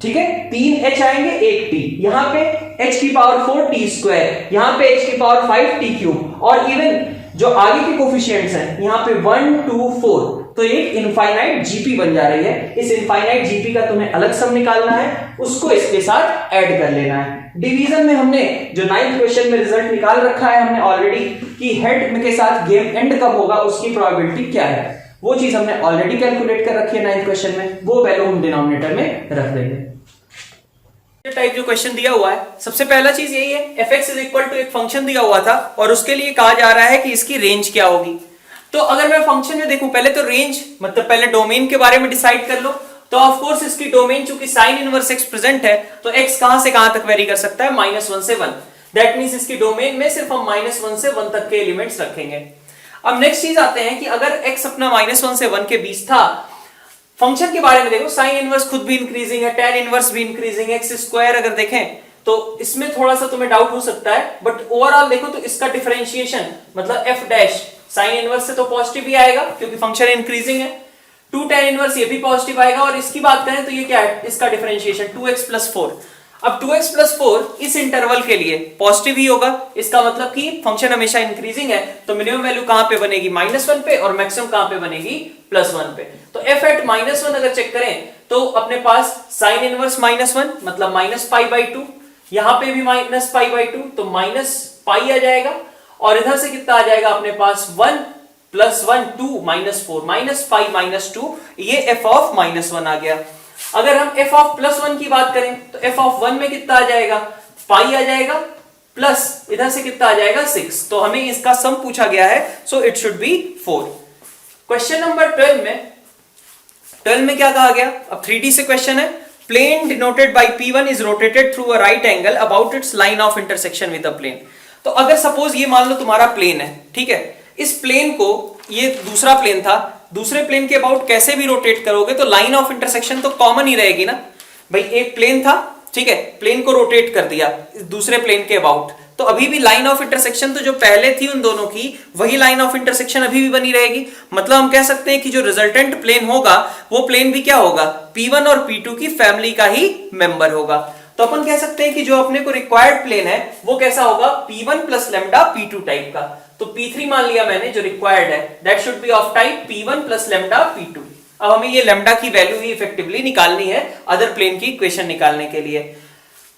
ठीक है, 3 h आएंगे 1 t, यहां पे h की पावर 4 t स्क्वायर, यहां पे h की पावर 5 t क्यूब, और इवन जो आगे के कोफिशिएंट्स हैं यहां पे 1 2 4, तो एक इनफाइनाइट जीपी बन जा रही है। इस इनफाइनाइट जीपी का तुम्हें अलग सम निकालना है, उसको इसके साथ ऐड कर लेना है। डिवीजन में हमने जो 9th क्वेश्चन में रिजल्ट निकाल रखा है हमने ऑलरेडी, कि हेड के साथ गेम एंड कब होगा उसकी प्रोबेबिलिटी क्या है, वो चीज हमने ऑलरेडी कैलकुलेट कर रखी है 9th क्वेश्चन में, वो वैल्यू हम डिनोमिनेटर में रख देंगे। टाइप जो क्वेश्चन दिया हुआ है, सबसे पहला चीज यही है, fx इज इक्वल टू एक फंक्शन दिया हुआ था और उसके लिए कहा जा रहा है कि इसकी रेंज क्या होगी। तो अगर मैं फंक्शन में देखूं, पहले तो रेंज मतलब पहले डोमेन के बारे में डिसाइड कर लो। तो ऑफ कोर्स इसकी डोमेन चूंकि साइन इनवर्स x प्रेजेंट है, तो x कहां से कहां तक वेरी कर सकता है, -1 से 1। दैट मींस इसकी डोमेन में सिर्फ हम -1 से 1 तक के एलिमेंट्स रखेंगे। अब नेक्स्ट चीज आते हैं कि अगर x अपना -1 से 1 के बीच था, फंक्शन के बारे में देखो, साइन इनवर्स खुद भी इंक्रीजिंग है, tan इनवर्स भी इंक्रीजिंग है, x² अगर देखें तो इसमें थोड़ा सा तुम्हें डाउट हो सकता है, बट ओवरऑल देखो तो इसका डिफरेंशिएशन मतलब f डैश साइन इनवर्स से तो पॉजिटिव ही आएगा क्योंकि फंक्शन इंक्रीजिंग है, 2 tan इनवर्स ये भी पॉजिटिव आएगा, और इसकी बात करें तो ये क्या है, इसका डिफरेंशिएशन 2x + 4। अब 2x + 4 इस इंटरवल के लिए पॉजिटिव ही होगा, इसका मतलब कि फंक्शन हमेशा इंक्रीजिंग है, तो मिनिमम वैल्यू कहां पे बनेगी, -1 पे, और मैक्सिमम कहां पे बनेगी, +1 पे। तो f एट -1 अगर चेक करें तो अपने पास साइन इनवर्स -1 मतलब -π/2, यहां पे भी -π/2 तो -π आ जाएगा, और इधर से कितना आ जाएगा अपने पास 1 + 1 2 -4 -π-2, ये f ऑफ -1 आ गया। अगर हम f ऑफ +1 की बात करें तो f ऑफ 1 में कितना आ जाएगा, पाई आ जाएगा, प्लस इधर से कितना आ जाएगा 6, तो हमें इसका सम पूछा गया है, so it should be 4। Question number 12 में क्या कहा गया, अब 3D से क्वेश्चन है, plane denoted by P1 is rotated through a right angle about its line of intersection with a plane. तो अगर सपोज ये मान लो तुम्हारा प्लेन है, ठीक है, इस प्लेन को, ये दूसरा प्लेन था, दूसरे प्लेन के अबाउट कैसे भी रोटेट करोगे तो लाइन ऑफ इंटरसेक्शन तो कॉमन ही रहेगी ना भाई। एक प्लेन था, ठीक है, प्लेन को रोटेट कर दिया दूसरे प्लेन के अबाउट, तो अभी भी लाइन ऑफ इंटरसेक्शन तो जो पहले थी उन दोनों की, वही लाइन ऑफ इंटरसेक्शन अभी भी बनी रहेगी। मतलब हम कह सकते हैं कि जो रिजल्टेंट प्लेन होगा वो प्लेन भी क्या होगा, P1 और P2 की फैमिली का ही मेंबर होगा। तो अपन कह सकते हैं कि जो अपने को रिक्वायर्ड प्लेन है वो कैसा होगा, P1 + लैम्डा P2 टाइप का। तो P3 मान लिया मैंने जो रिक्वायर्ड है, that should be of type P1 + lambda P2। अब हमें ये लैम्डा की वैल्यू ही इफेक्टिवली निकालनी है अदर प्लेन की इक्वेशन निकालने के लिए।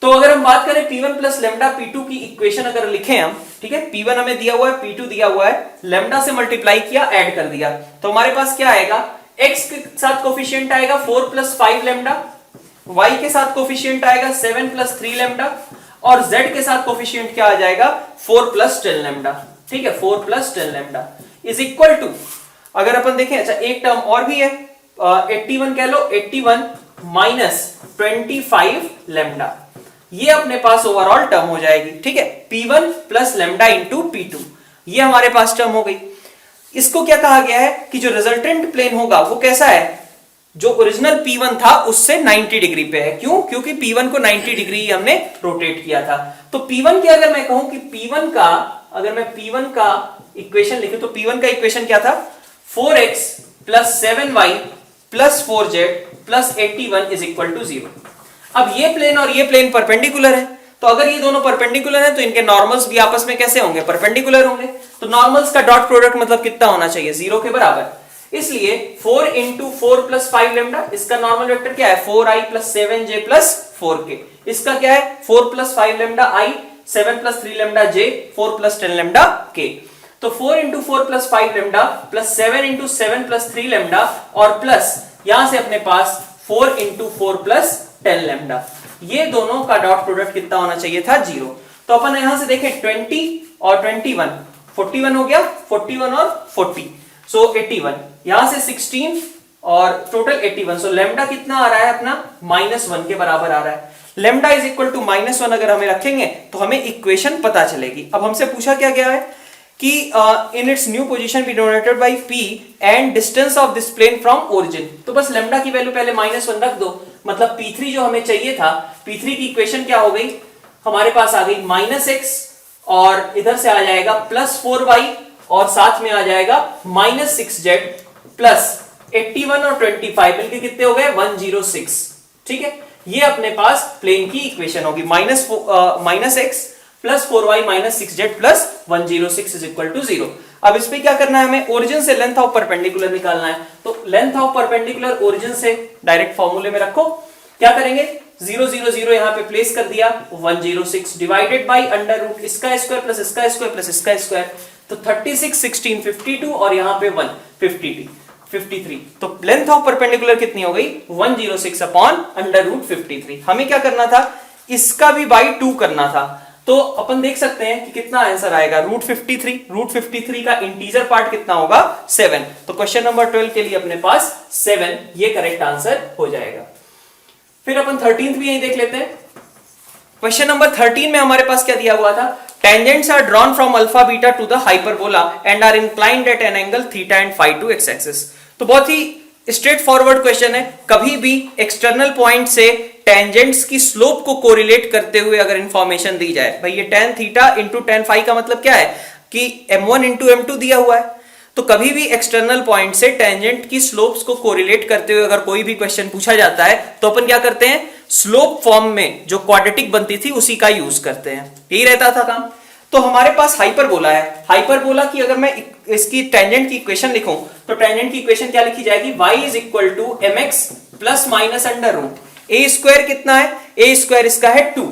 तो अगर हम बात करें P1 + लैम्डा P2 की इक्वेशन अगर लिखें हम, ठीक है, P1 हमें दिया हुआ है, P2 दिया हुआ है, लैम्डा से मल्टीप्लाई किया, ऐड कर दिया, तो हमारे पास क्या आएगा, x के साथ कोफिशिएंट आएगा 4 + 5 लैम्डा, y के साथ कोफिशिएंट आएगा 7 + 3 लैम्डा, और z के साथ कोफिशिएंट क्या आ जाएगा 4 + 10 लैम्डा। ठीक है, 4 + 10 लैम्डा इज इक्वल टू, अगर अपन देखें, अच्छा एक टर्म और भी है, 81 कह लो, 81 - 25 लैम्डा, ये अपने पास ओवरऑल टर्म हो जाएगी। ठीक है, P1 + लैम्डा × P2, ये हमारे पास टर्म हो गई। इसको क्या कहा गया है कि जो रिजल्टेंट प्लेन होगा वो कैसा है, जो ओरिजिनल P1 था उससे 90 डिग्री पे है। क्यों, क्योंकि P1 को 90 डिग्री हमने रोटेट किया था। तो P1 की अगर मैं कहूं कि P1 का, अगर मैं P1 का इक्वेशन लिखूं तो P1 का इक्वेशन क्या था, 4x + 7y + 4z + 81 = 0। अब ये प्लेन और ये प्लेन परपेंडिकुलर है, तो अगर ये दोनों परपेंडिकुलर है तो इनके नॉर्मल्स भी आपस में कैसे होंगे, परपेंडिकुलर होंगे। तो नॉर्मल्स का डॉट प्रोडक्ट मतलब कितना होना चाहिए, 0 के बराबर। इसलिए 4 × 4 + 5 लैम्डा, इसका नॉर्मल वेक्टर क्या है, 4i + 7j + 4k। इसका क्या है, 4 + 5 lambda i, 7 + 3 lambda j, 4 + 10 lambda k। तो 4 × 4 + 5 लैम्डा प्लस 7 × 7 + 3 लैम्डा, और प्लस यहां से अपने पास 4 × 4 + 10 लैम्डा, ये दोनों का डॉट प्रोडक्ट कितना होना चाहिए था, 0। तो अपन यहां से देखें 20 और 21, 41 हो गया, 41 और 40, सो 81, यहां से 16 और टोटल 81, सो लैम्डा कितना आ रहा है अपना, -1 के बराबर आ रहा है। लेमडा इज इक्वल टू -1 अगर हमें रखेंगे तो हमें इक्वेशन पता चलेगी। अब हमसे पूछा क्या गया है कि in its new position be denoted by p and distance of this plane from origin. तो बस लेमडा की वैल्यू पहले -1 रख दो, मतलब p3 जो हमें चाहिए था, p3 की इक्वेशन क्या हो गई हमारे पास आ गई -x और इधर से आ जाएगा +4y और साथ में आ जाएगा -6z प्लस 81 और 25 मिलके कितने हो गए 106। ठीक है, ये अपने पास प्लेन की इक्वेशन होगी -x plus 4y minus 6z plus 106 is equal to 0। अब इस पे क्या करना है हमें, ओरिजिन से लेंथ ऑफ परपेंडिकुलर निकालना है। तो लेंथ ऑफ परपेंडिकुलर ओरिजिन से डायरेक्ट फॉर्मूले में रखो, क्या करेंगे 0 0 0 यहां पे प्लेस कर दिया, 106 डिवाइडेड बाय अंडर रूट इसका स्क्वायर प्लस इसका स्क्वायर प्लस इसका स्क्वायर, तो 36 16 52 और यहां पे 1 53। तो लेंथ ऑफ परपेंडिकुलर कितनी हो गई 106 अपॉन अंडर रूट 53। हमें क्या करना था, इसका भी बाई 2 करना था। तो अपन देख सकते हैं कि कितना आंसर आएगा रूट 53 का इंटीजर पार्ट कितना होगा 7। तो क्वेश्चन नंबर 12 के लिए अपने पास 7 ये करेक्ट आंसर हो जाएगा। फिर अपन 13th भी यही देख लेते हैं। क्वेश्चन नंबर 13 में हमारे पास क्या दिया हुआ था, tangents are drawn from alpha beta to the hyperbola and are inclined at an angle theta and phi to x axis. तो बहुत ही स्ट्रेट फॉरवर्ड क्वेश्चन है, कभी भी एक्सटर्नल पॉइंट से टेंजेंट्स की स्लोप को कोरिलेट करते हुए अगर इंफॉर्मेशन दी जाए, भाई ये tan theta into tan phi का मतलब क्या है कि m1 इंटू m2 दिया हुआ है, तो कभी भी एक्सटर्नल पॉइंट से टेंजेंट की स्लोप्स को कोरिलेट करते हुए अगर कोई भी क्वेश्चन पूछा जाता है तो अपन क्या करते हैं, स्लोप फॉर्म में जो क्वाड्रेटिक बनती थी उसी का यूज करते हैं, यही रहता था काम। तो हमारे पास हाइपरबोला है, हाइपरबोला की अगर मैं इसकी टेंजेंट की इक्वेशन लिखूं तो टेंजेंट की इक्वेशन क्या लिखी जाएगी, y is equal to mx plus minus under root a square कितना है, a स्क्वायर इसका है 2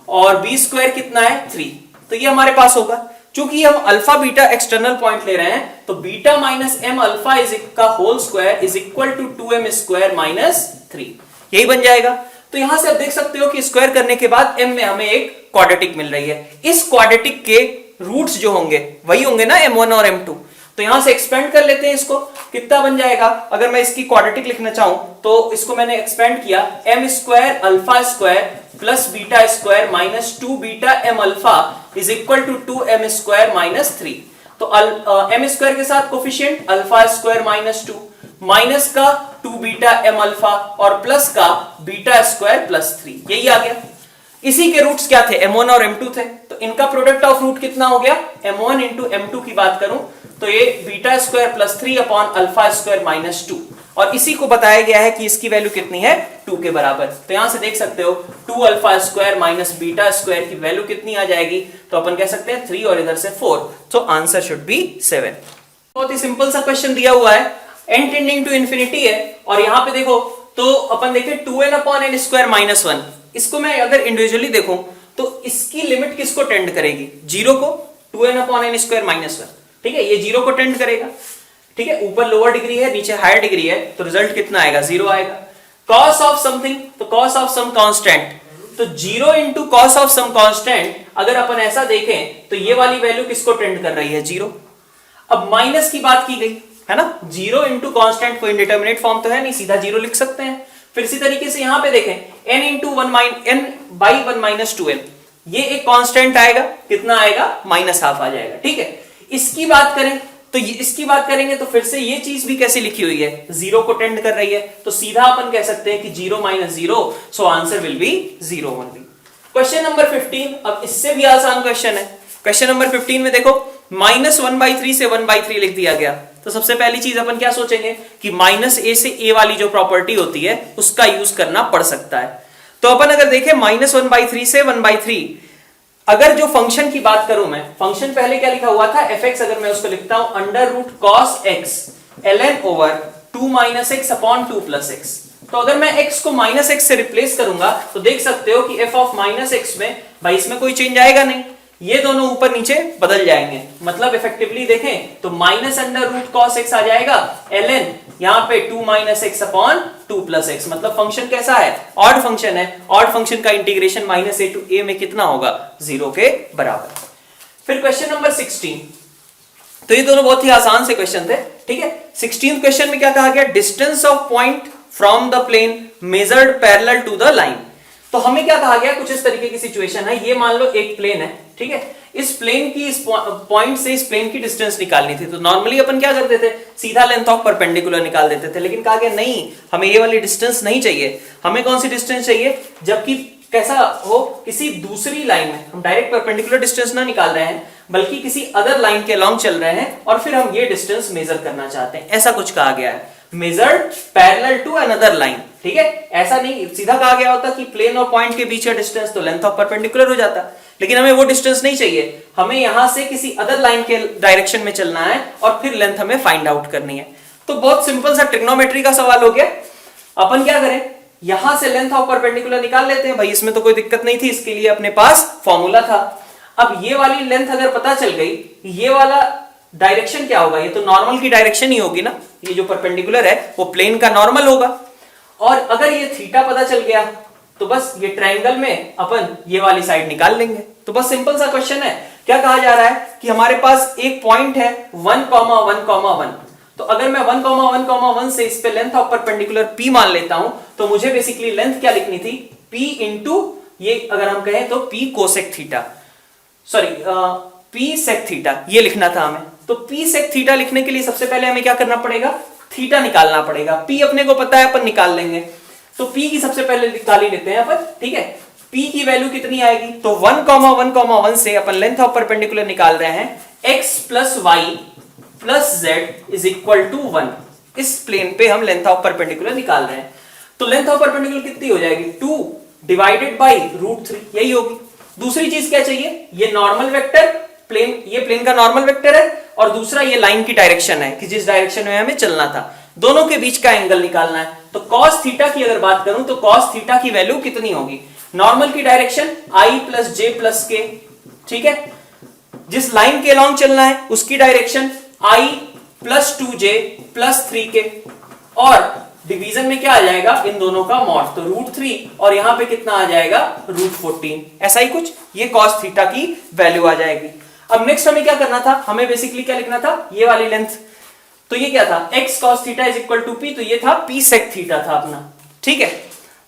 और b स्क्वायर कितना है 3। तो ये हमारे पास होगा, चूंकि हम अल्फा बीटा एक्सटर्नल पॉइंट ले रहे हैं तो beta minus m alpha is का whole square is equal to 2m square minus 3, यही बन जाएगा। तो यहां से आप देख सकते हो कि स्क्वायर करने के बाद m में हमें एक क्वाड्रेटिक मिल रही है, इस क्वाड्रेटिक के रूट्स जो होंगे वही होंगे ना m1 और m2। तो यहां से एक्सपेंड कर लेते हैं, इसको कितना बन जाएगा, अगर मैं इसकी क्वाड्रेटिक लिखना चाहूं तो इसको मैंने एक्सपेंड किया, m square alpha square plus beta square minus 2 beta m alpha is equal to 2m square minus 3। तो m स्क्वायर के साथ coefficient alpha square minus 2, minus का 2 बीटा m अल्फा और प्लस का बीटा स्क्वायर प्लस 3, यही आ गया। इसी के रूट्स क्या थे, m1 और m2 थे, तो इनका प्रोडक्ट ऑफ रूट कितना हो गया, m1 इंटू m2 की बात करूं तो ये beta square plus 3 upon alpha square minus 2, और इसी को बताया गया है कि इसकी वैल्यू कितनी है 2 के बराबर। तो यहां से देख सकते हो 2 alpha square minus beta square की वैल्यू कितनी आ जाएगी, तो अपन कह सकते हैं 3 और इधर से 4, तो आंसर शुड बी 7। बहुत ही सिंपल सा क्वेश्चन दिया हुआ है, n टेंडिंग टू इंफिनिटी है, और यहां पे देखो तो अपन देखें 2n upon n square minus 1, इसको मैं अगर इंडिविजुअली देखूं तो इसकी लिमिट किसको टेंड करेगी, 0 को, 2n upon n square minus 1, ठीक है, ये 0 को टेंड करेगा, ठीक है, ऊपर लोअर डिग्री है नीचे हायर डिग्री है, तो रिजल्ट कितना आएगा 0 आएगा। कॉस ऑफ समथिंग, तो कॉस ऑफ सम कांस्टेंट, तो 0 into cos of some constant अगर अपन ऐसा देखें तो ये वाली वैल्यू किसको टेंड कर रही है 0। अब माइनस की बात की गई है ना, 0 इंटू कांस्टेंट कोई इंडिटरमिनेट फॉर्म तो है नहीं, सीधा 0 लिख सकते हैं। फिर इसी तरीके से यहां पे देखें n into n by 1 minus 2n, ये एक कांस्टेंट आएगा, कितना आएगा -12 आ जाएगा, ठीक है। इसकी बात करें तो इसकी बात करेंगे तो फिर से ये चीज भी कैसे लिखी हुई है, 0 को टेंड कर रही है, तो सीधा अपन कह सकते हैं कि 0 minus 0, so answer will be 0 only. Question number 15, अब इससे भी आसान क्वेश्चन है। क्वेश्चन नंबर 15 में देखो -1/3 से 1/3 लिख दिया गया, तो सबसे पहली चीज अपन क्या सोचेंगे कि -a से a वाली जो प्रॉपर्टी होती है उसका यूज करना पड़ सकता है। तो अपन अगर देखें -1/3 से 1/3, अगर जो फंक्शन की बात करूं मैं, फंक्शन पहले क्या लिखा हुआ था fx, अगर मैं उसको लिखता हूं under root cos x ln over 2 - x upon 2 + x, तो अगर मैं x को -x से रिप्लेस करूंगा तो देख सकते हो कि f ऑफ -x में भाई इसमें कोई चेंज आएगा नहीं, ये दोनों ऊपर नीचे बदल जाएंगे, मतलब इफेक्टिवली देखें तो minus under root cos x आ जाएगा ln यहां पे 2 - x अपॉन 2 + x, मतलब फंक्शन कैसा है, ऑड फंक्शन है, ऑड फंक्शन का इंटीग्रेशन -a टू a में कितना होगा 0 के बराबर। फिर क्वेश्चन नंबर 16, तो ये दोनों बहुत ही आसान से क्वेश्चन थे, ठीक है। 16th क्वेश्चन में क्या कहा गया, distance of point from the plane measured parallel to the line. तो हमें क्या कहा गया, कुछ इस तरीके की सिचुएशन है, ये मान लो एक प्लेन है, ठीक है, इस प्लेन की इस पॉइंट से इस प्लेन की डिस्टेंस निकालनी थी। तो नॉर्मली अपन क्या करते थे, सीधा लेंथ ऑफ परपेंडिकुलर निकाल देते थे, लेकिन कहा गया नहीं, हमें ये वाली डिस्टेंस नहीं चाहिए। हमें कौन सी डिस्टेंस चाहिए, जबकि कैसा हो, किसी दूसरी लाइन में हम डायरेक्ट परपेंडिकुलर डिस्टेंस ना निकाल रहे हैं, बल्कि किसी अदर लाइन के अलोंग चल रहे हैं और फिर हम ये डिस्टेंस मेजर करना चाहते हैं, ऐसा कुछ कहा गया है, measured parallel to another line, ठीक है। ऐसा नहीं सीधा कहा गया होता कि प्लेन और पॉइंट के बीच का डिस्टेंस, तो लेंथ ऑफ परपेंडिकुलर हो जाता, लेकिन हमें वो डिस्टेंस नहीं चाहिए, हमें यहां से किसी अदर लाइन के डायरेक्शन में चलना है और फिर लेंथ हमें फाइंड आउट करनी है। तो बहुत सिंपल सा ट्रिग्नोमेट्री का सवाल हो गया। अपन क्या करें, यहां से लेंथ ऑफ परपेंडिकुलर निकाल लेते हैं भाई, इसमें तो कोई दिक्कत नहीं थी, इसके लिए अपने पास फॉर्मूला था। अब ये वाली लेंथ अगर पता चल गई, ये वाला डायरेक्शन क्या होगा, ये तो नॉर्मल की डायरेक्शन ही होगी ना, ये जो परपेंडिकुलर है वो प्लेन का नॉर्मल होगा। और अगर ये थीटा पता चल गया तो बस ये ट्रायंगल में अपन ये वाली साइड निकाल लेंगे। तो बस सिंपल सा क्वेश्चन है। क्या कहा जा रहा है कि हमारे पास एक पॉइंट है 1,1,1, तो अगर मैं 1,1,1 से इस पे लेंथ ऑफ परपेंडिकुलर p मान लेता हूं, तो मुझे बेसिकली लेंथ क्या लिखनी थी, p इंटू ये अगर हम कहें तो p cosec theta, sorry p sec theta, ये लिखना था हमें। तो p सेक थीटा लिखने के लिए सबसे पहले हमें क्या करना पड़ेगा, थीटा निकालना पड़ेगा। p अपने को पता है, अपन निकाल लेंगे। तो p की सबसे पहले निकाल ही लेते हैं अपन, ठीक है। p की वैल्यू कितनी आएगी, तो 1,1,1 से अपन लेंथ ऑफ परपेंडिकुलर निकाल रहे हैं, x plus y plus z is equal to 1। इस प्लेन पे हम लेंथ ऑफ परपेंडिकुलर निकाल रहे हैं। तो लेंथ ऑफ परपेंडिकुलर कितनी हो जाएगी, 2 डिवाइडेड बाई √3, यही होगी। दूसरी चीज क्या चाहिए, ये नॉर्मल वेक्टर, प्लेन, ये प्लेन का नॉर्मल वेक्टर है, और दूसरा ये लाइन की डायरेक्शन है कि जिस डायरेक्शन में हमें चलना था, दोनों के बीच का एंगल निकालना है। तो cos थीटा की अगर बात करूं तो cos थीटा की वैल्यू कितनी होगी, नॉर्मल की direction i plus j plus k, ठीक है। जिस लाइन के अलोंग चलना है उसकी direction i plus 2j plus 3k, और डिवीजन में क्या आ जाएगा, इन दोनों का मॉड, तो √3, और यहां पे कितना आ जाएगा, √14, ऐसा ही कुछ, ये cos थीटा की वैल्यू आ जाएगी। अब नेक्स्ट हमें क्या करना था, हमें बेसिकली क्या लिखना था, ये वाली लेंथ, तो ये क्या था, x cos theta is equal to p, तो ये था p सेक थीटा था अपना, ठीक है।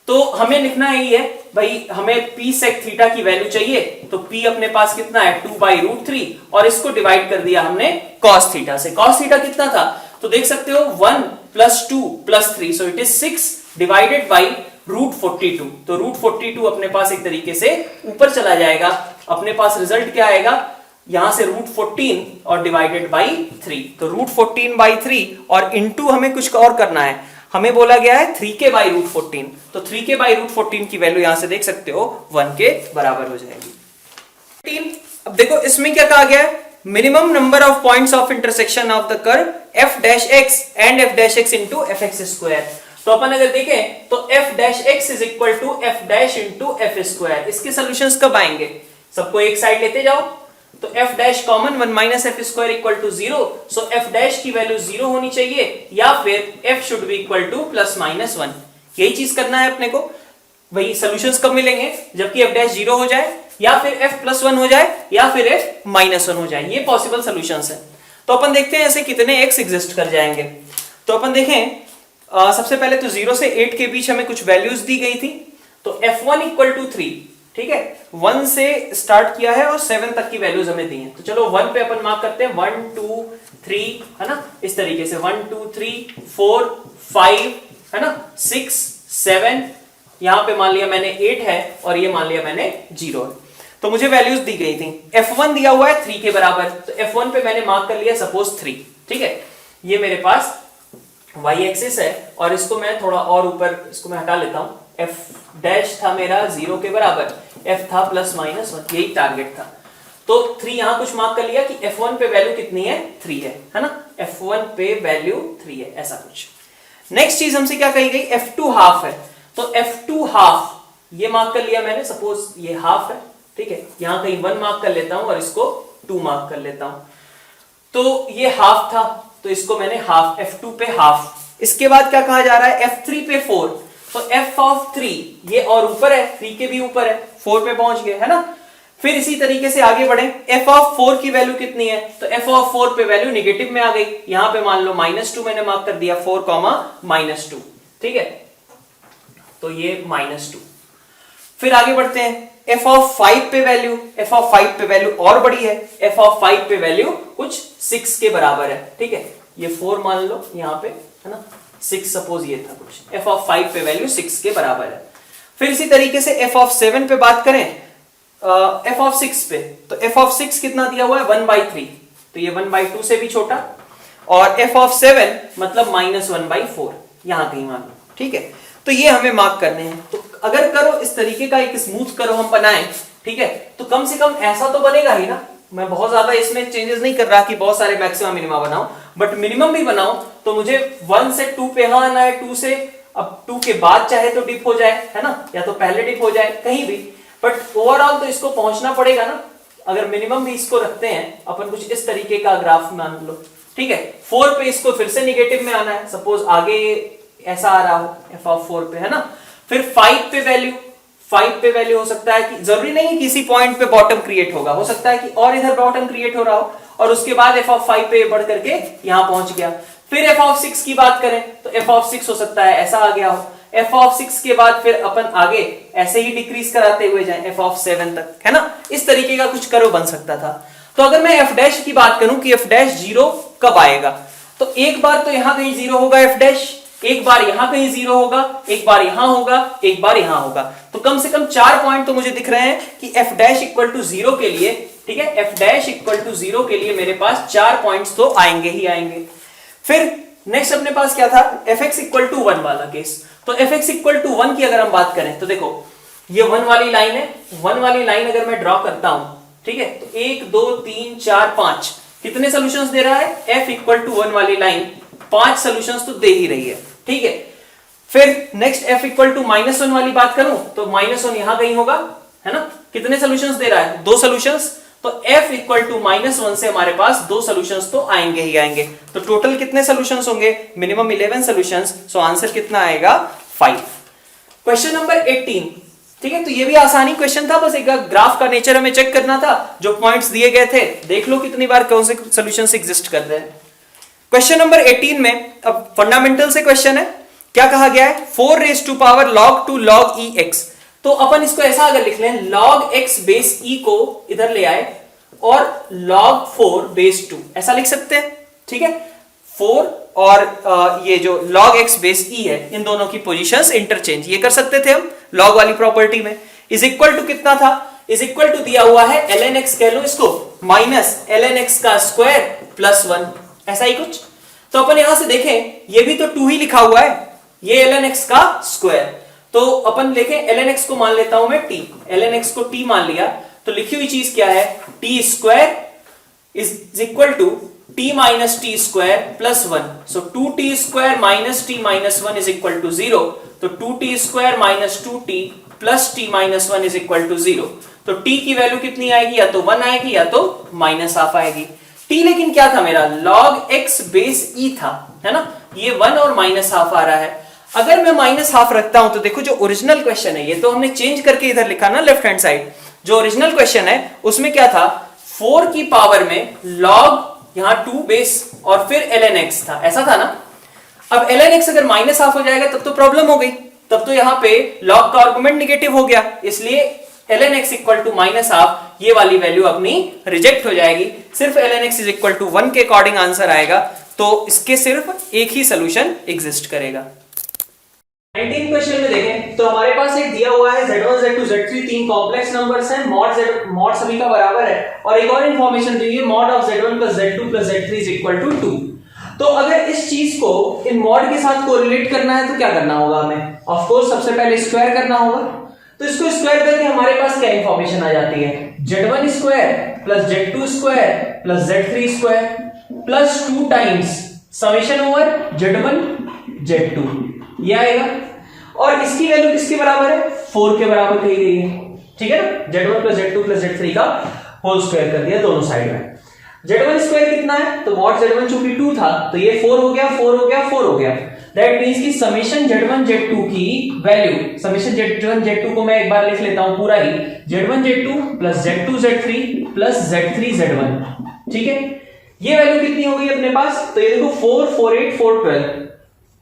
तो हमें लिखना यही है भाई, हमें p सेक थीटा की वैल्यू चाहिए, तो p अपने पास कितना है, 2/√3, और इसको डिवाइड कर दिया हमने cos थीटा से। cos थीटा कितना था, तो देख सकते हो 1 plus 2 plus 3, so it is 6 divided by √42। तो √42 अपने पास एक तरीके से ऊपर चला जाएगा, अपने पास रिजल्ट क्या आएगा, यहां से √14 और डिवाइडेड बाई 3, तो √14/3 और इनटू हमें कुछ और करना है, हमें बोला गया है 3k/√14, तो 3k/√14 की वैल्यू यहां से देख सकते हो 1 के बराबर हो जाएगी। अब देखो इसमें क्या कहा गया है, minimum number of points of intersection of the curve f dash x and f dash x into fx square. तो अपन अगर देखें तो f dash x is equal to f dash into f square. इसके सॉल्यूशंस कब आएंगे, सबको एक साइड लेते जाओ, तो f dash common 1 minus f square equal to 0, so f dash की वैल्यू 0 होनी चाहिए, या फिर f should be equal to +-1, यही चीज करना है अपने को। वही सॉल्यूशंस कब मिलेंगे, जबकि f डैश 0 हो जाए, या फिर f +1 हो जाए, या फिर f -1 हो जाए, ये पॉसिबल सॉल्यूशंस है। तो अपन देखते हैं ऐसे कितने x एग्जिस्ट कर जाएंगे। तो अपन देखें सबसे पहले तो 0 से 8 के बीच हमें कुछ वैल्यूज दी गई थी, तो f1 इक्वल टू 3, ठीक है, 1 से स्टार्ट किया है और 7 तक की वैल्यूज हमें दी हैं। तो चलो 1 पे अपन मार्क करते हैं, 1 2 3, है ना, इस तरीके से 1 2 3 4 5, है ना, 6 7, यहां पे मान लिया मैंने 8 है और ये मान लिया मैंने 0 है। तो मुझे वैल्यूज दी गई थी, f1 दिया हुआ है 3 के बराबर, तो f1 पे मैंने मार्क कर लिया सपोज 3, ठीक है। ये मेरे पास y एक्सिस है और इसको मैं थोड़ा और ऊपर इसको मैं हटा लेता हूं, f डैश था मेरा 0 के बराबर, f था +-1, यही टारगेट था। तो 3 यहां कुछ मार्क कर लिया कि f1 पे वैल्यू कितनी है, 3 है ना, f1 पे वैल्यू 3 है, ऐसा कुछ। नेक्स्ट चीज हमसे क्या कही गई, f2 हाफ है, तो f2 हाफ ये मार्क कर लिया मैंने, सपोज ये हाफ है, ठीक है, यहां कहीं 1 मार्क कर लेता हूं और इसको 2 मार्क कर लेता हूं, तो ये हाफ था, तो इसको मैंने हाफ, f2 पे हाफ। इसके बाद क्या कहा जा रहा है, f3 पे 4, तो f ऑफ 3 ये और ऊपर है, 3 के भी ऊपर है, 4 पे पहुंच गए, है ना। फिर इसी तरीके से आगे बढ़े, f ऑफ 4 की वैल्यू कितनी है, तो f ऑफ 4 पे वैल्यू नेगेटिव में आ गई, यहां पे मान लो -2 मैंने मार्क कर दिया, 4, -2, ठीक है, तो ये -2। फिर आगे बढ़ते हैं, f ऑफ 5 पे वैल्यू और बड़ी है, f ऑफ 5 पे वैल्यू कुछ 6 के बराबर है, ठीक है, ये 4 मान लो यहाँ पे, है ना, 6 सपोज ये था कुछ, f ऑफ 5 पे वैल्यू 6 के बराबर है। फिर इसी तरीके से f ऑफ 7 पे बात करें, f ऑफ 6 पे, तो f ऑफ 6 कितना दिया हुआ है 1/3, तो ये 1/2 से भी छोटा, और f ऑफ 7 मतलब -1/4 यहां कहीं मान लो, ठीक है। तो ये हमें मार्क करने हैं। तो अगर करो इस तरीके का एक स्मूथ करो हम बनाएं, ठीक है, तो कम से कम ऐसा तो बनेगा ही ना। मैं बहुत ज्यादा इसमें चेंजेस नहीं कर रहा कि बहुत सारे मैक्सिमा मिनिमा बनाऊं, बट मिनिमम भी बनाऊं तो मुझे 1 से 2 पे यहां आना है, 2 से, अब 2 के बाद चाहे तो डिप हो जाए, है ना, या तो पहले डिप हो जाए कहीं भी, बट ओवरऑल तो इसको पहुंचना पड़ेगा ना। अगर मिनिमम भी इसको रखते हैं अपन कुछ इस तरीके का ग्राफ मान लो, ठीक है, 4 पे इसको फिर से निगेटिव में आना है, सपोज आगे ऐसा आ रहा हो f ऑफ 4 पे, है ना। फिर 5 पे वैल्यू हो सकता है कि जरूरी नहीं है किसी पॉइंट पे बॉटम क्रिएट होगा, हो सकता है कि और इधर बॉटम क्रिएट हो रहा हो और उसके बाद f ऑफ 5 पे बढ़ करके यहां पहुंच गया। फिर f ऑफ 6 की बात करें तो f ऑफ 6 हो सकता है ऐसा आ गया हो, f ऑफ 6 के बाद फिर अपन आगे ऐसे ही डिक्रीज कराते हुए जाएं f ऑफ 7 तक, है ना। इस तरीके का कुछ कर्व बन सकता था। तो अगर मैं f डैश की बात करूं कि f डैश 0 कब आएगा, तो एक बार तो यहां कहीं 0 होगा f डैश, एक बार यहां कहीं 0 होगा, एक बार यहां होगा, एक बार यहां होगा। तो कम से कम 4 पॉइंट तो मुझे दिख रहे हैं कि f डैश इक्वल टू 0 के लिए, ठीक है, f डैश इक्वल टू 0 के लिए मेरे पास 4 पॉइंट्स तो आएंगे ही आएंगे। फिर नेक्स्ट अपने पास क्या था, fx इक्वल टू 1 वाला केस। तो fx इक्वल टू 1 की अगर हम बात करें तो देखो ये 1 वाली लाइन है, 1 वाली लाइन अगर मैं ड्रॉ करता हूं, ठीक है, तो 1 2 3 4 5 कितने सॉल्यूशंस दे रहा है, f इक्वल टू 1 वाली लाइन 5 सॉल्यूशंस तो दे ही रही है, ठीक है। फिर नेक्स्ट f इक्वल टू -1 वाली बात करूं तो -1 यहां कहीं होगा, है ना, कितने सॉल्यूशंस दे रहा है, 2 सॉल्यूशंस, तो f इक्वल टू -1 से हमारे पास 2 सॉल्यूशंस तो आएंगे ही आएंगे। तो टोटल कितने सॉल्यूशंस होंगे, मिनिमम 11 सॉल्यूशंस, सो आंसर कितना आएगा 5। क्वेश्चन नंबर 18, ठीक है, तो ये भी आसानी क्वेश्चन था, बस एक ग्राफ का नेचर हमें चेक करना था, जो पॉइंट्स दिए गए थे देख लो कितनी बार कौन से सॉल्यूशंस एग्जिस्ट कर रहे हैं। क्वेश्चन नंबर 18 में अब फंडामेंटल से क्वेश्चन है, क्या कहा गया है, 4 raise to power log 2 log e x। तो अपन इसको ऐसा अगर लिख लें, log x बेस e को इधर ले आए और log 4 बेस 2 ऐसा लिख सकते हैं, ठीक है। 4 और ये जो log x बेस e है, इन दोनों की पोजीशंस इंटरचेंज ये कर सकते थे हम log वाली प्रॉपर्टी में। इज इक्वल टू कितना था, इज इक्वल टू दिया हुआ है ln x, कह लो इसको माइनस ln x का स्क्वायर प्लस 1, ऐसा ही कुछ। तो अपन यहां से देखें ये भी तो 2 ही लिखा हुआ है, ये ln x का स्क्वायर, तो अपन लिखें ln x को मान लेता हूं मैं t, ln x को t मान लिया, तो लिखी हुई चीज क्या है, t square is equal to t minus t square plus 1, so 2t square minus t minus 1 is equal to 0, तो 2t square minus 2t plus t minus 1 is equal to 0। तो t की वैल्यू कितनी आएगी, या तो 1 आएगी या तो माइनस हाफ आएगी। t लेकिन क्या था मेरा, log x बेस e था, है ना, ये 1 और माइनस हाफ आ रहा है। अगर मैं माइनस हाफ रखता हूं तो देखो जो ओरिजिनल क्वेश्चन है, ये तो हमने चेंज करके इधर लिखा ना लेफ्ट हैंड साइड, जो ओरिजिनल क्वेश्चन है उसमें क्या था, 4 की पावर में log यहां 2 बेस और फिर ln x था, ऐसा था ना। अब ln x अगर माइनस हाफ हो जाएगा तब तो प्रॉब्लम हो गई, तब तो यहां पे log का आर्गुमेंट निगेटिव हो गया, इसलिए ln x equal to minus half, ये वाली वैल्यू अपनी रिजेक्ट हो जाएगी। सिर्फ ln x is equal to 1 के अकॉर्डिंग आंसर आएगा, तो इसके सिर्फ एक ही सोल्यूशन एग्जिस्ट करेगा। 19 क्वेश्चन में देखें तो हमारे पास एक दिया हुआ है z1 z2 z3 तीन कॉम्प्लेक्स नंबर्स हैं, मॉड सभी का बराबर है, और एक और इंफॉर्मेशन दी है mod of z1 plus z2 plus z3 is equal to 2। तो अगर इस चीज को इन मॉड के साथ कोरिलेट करना है तो क्या करना होगा हमें, ऑफ कोर्स सबसे पहले स्क्वायर करना होगा। तो इसको स्क्वायर करके हमारे पास क्या इंफॉर्मेशन आ जाती है, z1 square plus z2 square plus z3 square plus 2 times summation over z1 z2, ये आएगा। और इसकी वैल्यू किसके बराबर है, 4 के बराबर कही गई है, ठीक है ना। z1 plus z2 plus z3 का होल स्क्वायर कर दिया दोनों साइड में। z1 स्क्वायर कितना है, तो मॉड z1 चूंकि 2 था तो ये 4 हो गया, 4 हो गया, 4 हो गया। दैट मींस कि समेशन z1 z2 की वैल्यू, समेशन z1 z2 को मैं एक बार लिख लेता हूं पूरा ही, z1 z2 plus z2 z3 plus z3 z1, ठीक है। ये वैल्यू कितनी हो गई अपने पास, तो ये देखो 4 4 8 4 12,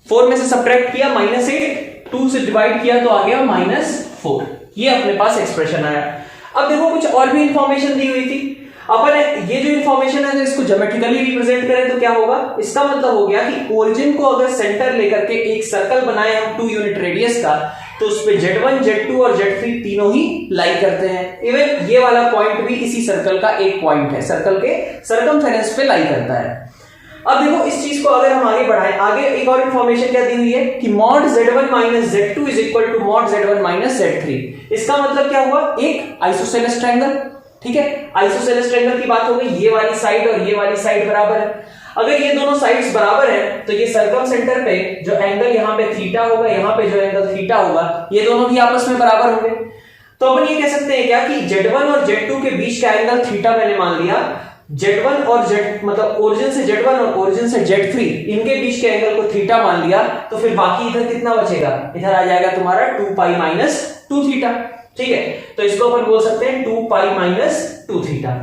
4 में से सब्ट्रैक्ट किया -8, 2 से डिवाइड किया तो आ गया -4, ये अपने पास एक्सप्रेशन आया। अब देखो कुछ और भी इंफॉर्मेशन दी हुई थी, अपन ये जो इंफॉर्मेशन है इसको ज्योमेट्रिकली रिप्रेजेंट करें तो क्या होगा, इसका मतलब हो गया कि ओरिजिन को अगर सेंटर लेकर के एक सर्कल बनाए हम 2 यूनिट रेडियस का, तो उस पे Z1, Z2 और Z3 तीनों ही लाई करते हैं। इवन ये वाला पॉइंट भी इसी सर्कल का एक पॉइंट है, सर्कल के सर्कमफेरेंस पे लाई करता है। अब देखो इस चीज को अगर हम आगे बढ़ाएं, आगे एक और इंफॉर्मेशन क्या दी हुई है कि mod Z1 minus Z2 is equal to mod Z1 minus Z3। इसका मतलब क्या हुआ, एक आइसोसेलेस ट्रायंगल, ठीक है, आइसोसेलेस ट्रायंगल की बात हो गई, ये वाली साइड और ये वाली साइड बराबर है। अगर ये दोनों साइड्स बराबर हैं तो ये सर्कम सेंटर पे जो एंगल यहाँ पे थीटा होगा, यहाँ पे जो एंगल थीटा होगा, ये दोनों भी आपस में बराबर होंगे। तो अपन ये कह सकते हैं क्या कि Z1 और Z2 के बीच का एंगल थीटा मैंने मान लिया, Z1 और Z मतलब ओरिजिन से Z1 और ओरिजिन से Z3 इनके बीच के एंगल को थीटा मान लिया, तो फिर बाकी इधर कितना बचेगा, इधर आ जाएगा तुम्हारा 2 पाई माइनस 2 थीटा, ठीक है। तो इसको अपन बोल सकते हैं 2 पाई माइनस 2 थीटा।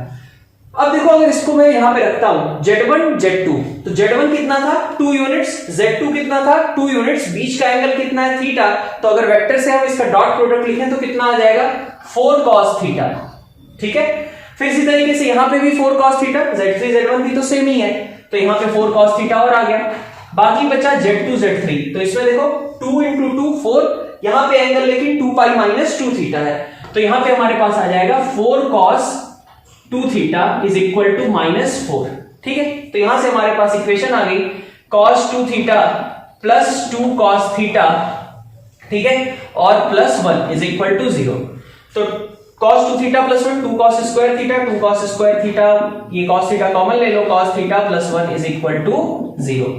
अब देखो अगर इसको मैं यहां पे रखता हूं Z1 Z2, तो Z1 कितना था 2 यूनिट्स, Z2 कितना था 2 यूनिट्स, बीच का एंगल कितना है थीटा, तो अगर वेक्टर से हम इसका डॉट प्रोडक्ट लिखें तो कितना आ जाएगा 4 cos थीटा, ठीक है। फिर इसी तरीके से यहां पे भी 4 cos थीटा, Z3 Z1 भी तो सेम ही है, तो यहां पे 4 cos थीटा और आ गया। बाकी बचा Z2 Z3, तो इसमें देखो 2 into 2 4, यहां पे एंगल लेकिन 2 पाई माइनस 2 थीटा है, तो यहां पे हमारे पास आ जाएगा 4 cos 2 theta is equal to -4, ठीक है। तो यहां से हमारे पास इक्वेशन आ गई cos 2 theta plus 2 cos theta, ठीक है, और प्लस 1 इज इक्वल टू 0। तो cos 2 theta plus 1, 2 cos square theta, 2 cos square theta, ये cos थीटा कॉमन ले लो, cos theta plus 1 is equal to 0,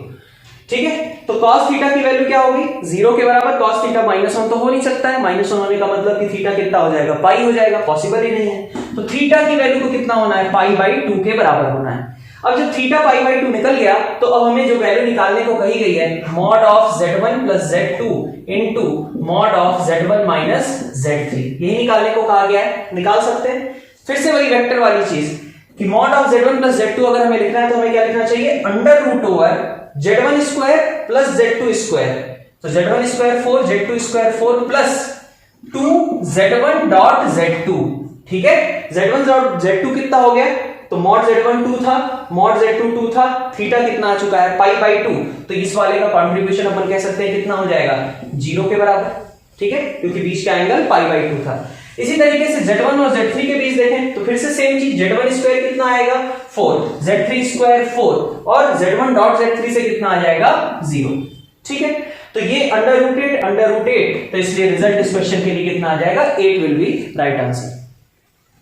ठीक है। तो cos थीटा की वैल्यू क्या होगी 0 के बराबर, cos थीटा -1 तो हो नहीं सकता है, -1 होने का मतलब कि थीटा कितना हो जाएगा, पाई हो जाएगा, पॉसिबल ही नहीं है। तो थीटा की वैल्यू को कितना होना है, पाई बाई 2 के बराबर होना है। अब जब थीटा पाई बाई 2 निकल गया, तो अब हमें जो वैल्यू निकालने को कही गई है mod of Z1 plus Z2 into mod of Z1 minus Z3, यही निकालने को कहा गया है, निकाल सकते हैं। फिर से वही वेक्टर वाली चीज कि mod of Z1 plus Z2 अगर हमें लिखना है तो हमें क्या लिखना चाहिए, under root over Z1 square plus Z2 square, तो Z1 square 4, Z2 square 4 plus 2 Z1 dot Z2, ठीक है। Z1 डॉट Z2 कितना हो गया, तो mod Z1 2 था, mod Z2 2 था, थीटा कितना आ चुका है पाई बाई 2, तो इस वाले का कंट्रीब्यूशन अपन कह सकते हैं कितना हो जाएगा 0 के बराबर, ठीक है, क्योंकि बीच का एंगल पाई बाई 2 था। इसी तरीके से Z1 और Z3 के बीच देखें तो फिर से सेम चीज, Z1 स्क्वायर कितना आएगा 4, Z3 स्क्वायर 4 और Z1 डॉट Z3 से कितना आ जाएगा 0, ठीक है। तो ये अंडर रूटेड, तो इसलिए रिजल्ट इस क्वेश्चन के लिए कितना आ जाएगा 8 विल बी राइट आंसर।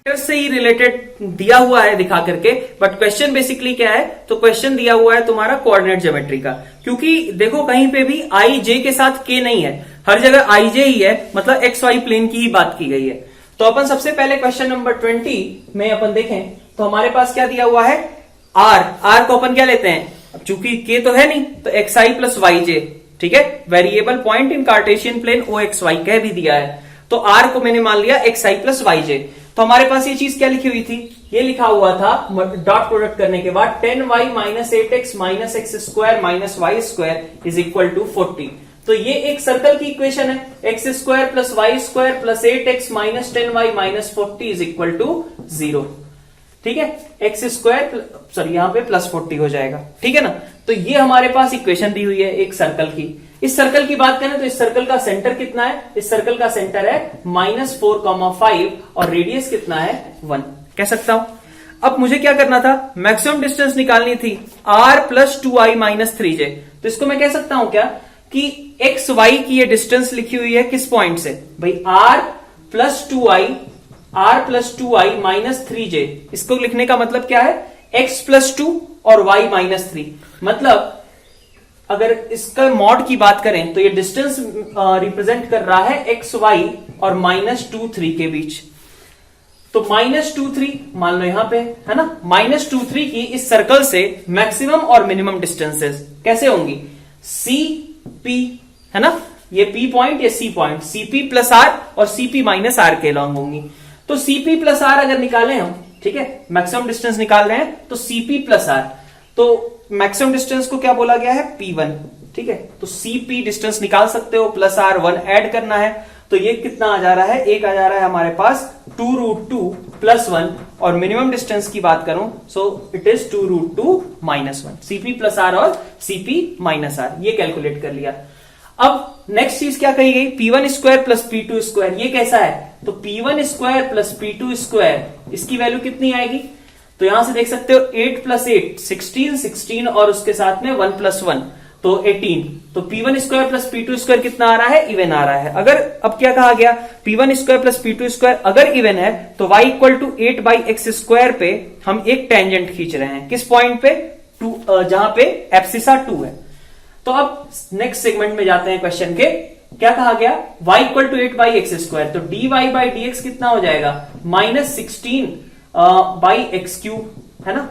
से ही रिलेटेड दिया हुआ है दिखा करके, बट क्वेश्चन बेसिकली क्या है, तो क्वेश्चन दिया हुआ है तुम्हारा कोऑर्डिनेट ज्योमेट्री का, क्योंकि देखो कहीं पे भी आई जे के साथ के नहीं है, हर जगह आई जे ही है, मतलब एक्स वाई प्लेन की ही बात की गई है। तो अपन सबसे पहले क्वेश्चन नंबर 20 में अपन देखें तो हमारे पास क्या दिया हुआ है, आर को अपन क्या लेते हैं, अब चूंकि के तो है नहीं तो x i plus y j, ठीक है, variable point in Cartesian plane O X Y कह भी दिया है, तो आर को मैंने मान लिया एक्स आई प्लस वाई जे। तो हमारे पास ये चीज क्या लिखी हुई थी, ये लिखा हुआ था डॉट प्रोडक्ट करने के बाद 10y minus 8x minus x square minus y square is equal to 40। तो ये एक सर्कल की इक्वेशन है, x square plus y square plus 8x minus 10y minus 40 is equal to 0, ठीक है, एक्स स्क्वायर सॉरी यहाँ पे प्लस 40 हो जाएगा, ठीक है ना। तो ये हमारे पास इक्वेशन दी हुई है एक सर्कल की। इस सर्कल की बात करें तो इस सर्कल का सेंटर कितना है, इस सर्कल का सेंटर है -4,5 और रेडियस कितना है 1 कह सकता हूं। अब मुझे क्या करना था, मैक्सिमम डिस्टेंस निकालनी थी r plus 2i minus 3j। तो इसको मैं कह सकता हूं क्या कि एक्स वाई की ये डिस्टेंस लिखी हुई है किस पॉइंट से, भाई r plus 2i minus 3j। इसको लिखने का मतलब क्या है, x प्लस 2 और y माइनस 3, मतलब अगर इसका मॉड की बात करें तो ये डिस्टेंस रिप्रेजेंट कर रहा है एक्स वाई और -2,3 के बीच। तो -2,3 मान लो यहां पे है ना, -2,3 की इस सर्कल से मैक्सिमम और मिनिमम डिस्टेंसेस कैसे होंगी, सी पी है ना, ये पी पॉइंट ये C point, CP plus R और सीपी माइनस आर के लॉन्ग होंगी। तो सीपी प्लस आर अगर निकालें हम, ठीक है, मैक्सिमम डिस्टेंस निकाल रहे हैं तो सीपी प्लस आर, तो मैक्सिमम डिस्टेंस को क्या बोला गया है P1, ठीक है। तो CP डिस्टेंस निकाल सकते हो, प्लस R 1 ऐड करना है, तो ये कितना आ जा रहा है, एक आ जा रहा है हमारे पास 2√2 + 1, और मिनिमम डिस्टेंस की बात करूं so it is 2√2 - 1, Cp + r और Cp - r, ये कैलकुलेट कर लिया। अब नेक्स्ट चीज क्या कही गई, p1² + p2², ये कैसा है, तो p1² + p2², इसकी वैल्यू कितनी आएगी, तो यहां से देख सकते हो 8 + 8 16 और उसके साथ में 1 + 1 तो 18, तो p1² + p2² कितना आ रहा है, इवन आ रहा है। अगर अब क्या कहा गया, p1² + p2² अगर इवन है तो y = 8/x² पे हम एक टेंजेंट खींच रहे हैं, किस पॉइंट पे, जहां पे एब्सिसा 2 है। तो अब नेक्स्ट सेगमेंट में जाते हैं क्वेश्चन के, क्या कहा गया, y = 8/x², तो dy/dx कितना हो जाएगा, -16/x³ है ना,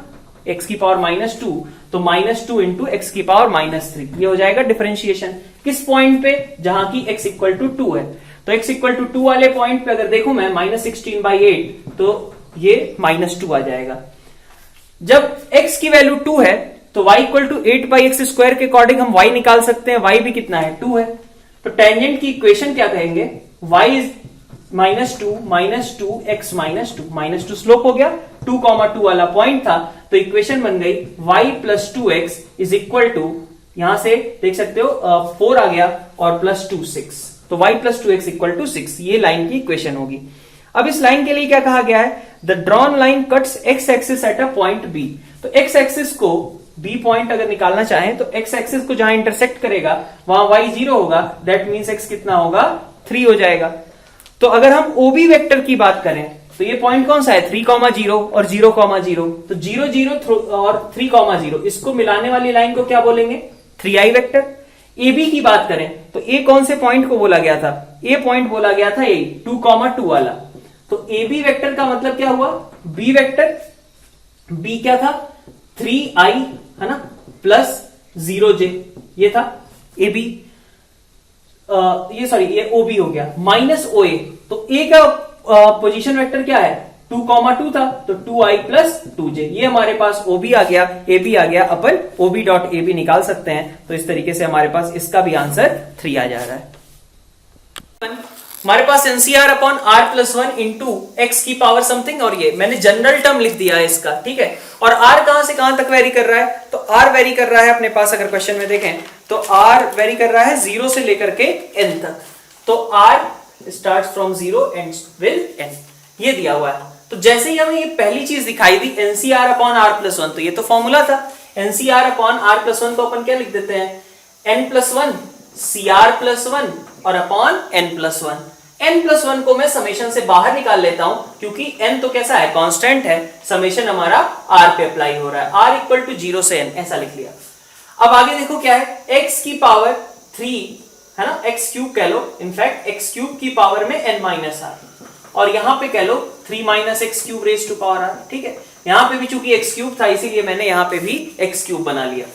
x⁻² -2, तो -2 × x⁻³ ये हो जाएगा डिफरेंशिएशन, किस पॉइंट पे, जहां की x = 2 है। तो x = 2 वाले पॉइंट पे अगर देखूं मैं -16/8 तो ये -2 आ जाएगा। जब x की वैल्यू 2 है तो y = 8/x² के अकॉर्डिंग हम y निकाल सकते हैं, y भी कितना है, 2 है। तो टेंजेंट की इक्वेशन क्या कहेंगे, y इज -2 - 2x - 2 स्लोप हो गया, 2,2 वाला पॉइंट था, तो इक्वेशन बन गई y + 2x = यहां से देख सकते हो 4 आ गया और +2 6, तो y + 2x = 6, ये लाइन की इक्वेशन होगी। अब इस लाइन के लिए क्या कहा गया है, the drawn line cuts x axis at a point b, तो x एक्सिस को b पॉइंट अगर निकालना चाहें तो x एक्सिस को जहां इंटरसेक्ट करेगा वहां y 0 होगा, दैट मींस x कितना होगा, 3 हो जाएगा। तो अगर हम OB वेक्टर की बात करें तो ये पॉइंट कौन सा है, 3,0 और 0,0, तो 0 0 और 3,0, इसको मिलाने वाली लाइन को क्या बोलेंगे, 3i वेक्टर। AB की बात करें तो A कौन से पॉइंट को बोला गया था, A पॉइंट बोला गया था, A 2,2 वाला, तो AB वेक्टर का मतलब क्या हुआ, B वेक्टर, B क्या था, 3i है ना + 0j, ये था AB, ये OB हो गया, -OA, तो A का पोजीशन वेक्टर क्या है, 2,2 था, तो 2i + 2j, ये हमारे पास OB आ गया, AB आ गया, अपन OB.AB निकाल सकते हैं। तो इस तरीके से हमारे पास इसका भी आंसर 3 आ जा रहा है। हमारे पास NCR/R+1 × x⁻ समथिंग, और ये मैंने जनरल टर्म लिख दिया है इसका, ठीक है। और R कहां से कहां तक वेरी कर रहा है, तो R वेरी कर रहा है अपने पास, अगर क्वेश्चन में देखें तो R वेरी कर रहा है 0 से लेकर के n तक, तो R starts from 0 ends with n, ये दिया हुआ है। तो जैसे ही हमें ये पहली चीज दिखाई दी NCR/R+1, तो ये तो फॉर्मूला था, NCR/R+1 को अपन क्या लिख देते हैं, n+1 CR+1 और अपॉन n+1, n+1 को मैं समेशन से बाहर निकाल लेता हूं, क्योंकि n तो कैसा है, कांस्टेंट है, समेशन हमारा r पे अप्लाई हो रहा है, r = 0 से n, ऐसा लिख लिया। अब आगे देखो क्या है, x⁻³ है ना, x³ कह लो, इनफैक्ट x³ की पावर में n-r, और यहां पे कह लो 3 - x³r, ठीक है। यहां पे भी चूंकि x³ था इसीलिए मैंने यहां पे भी x³ बना लिया।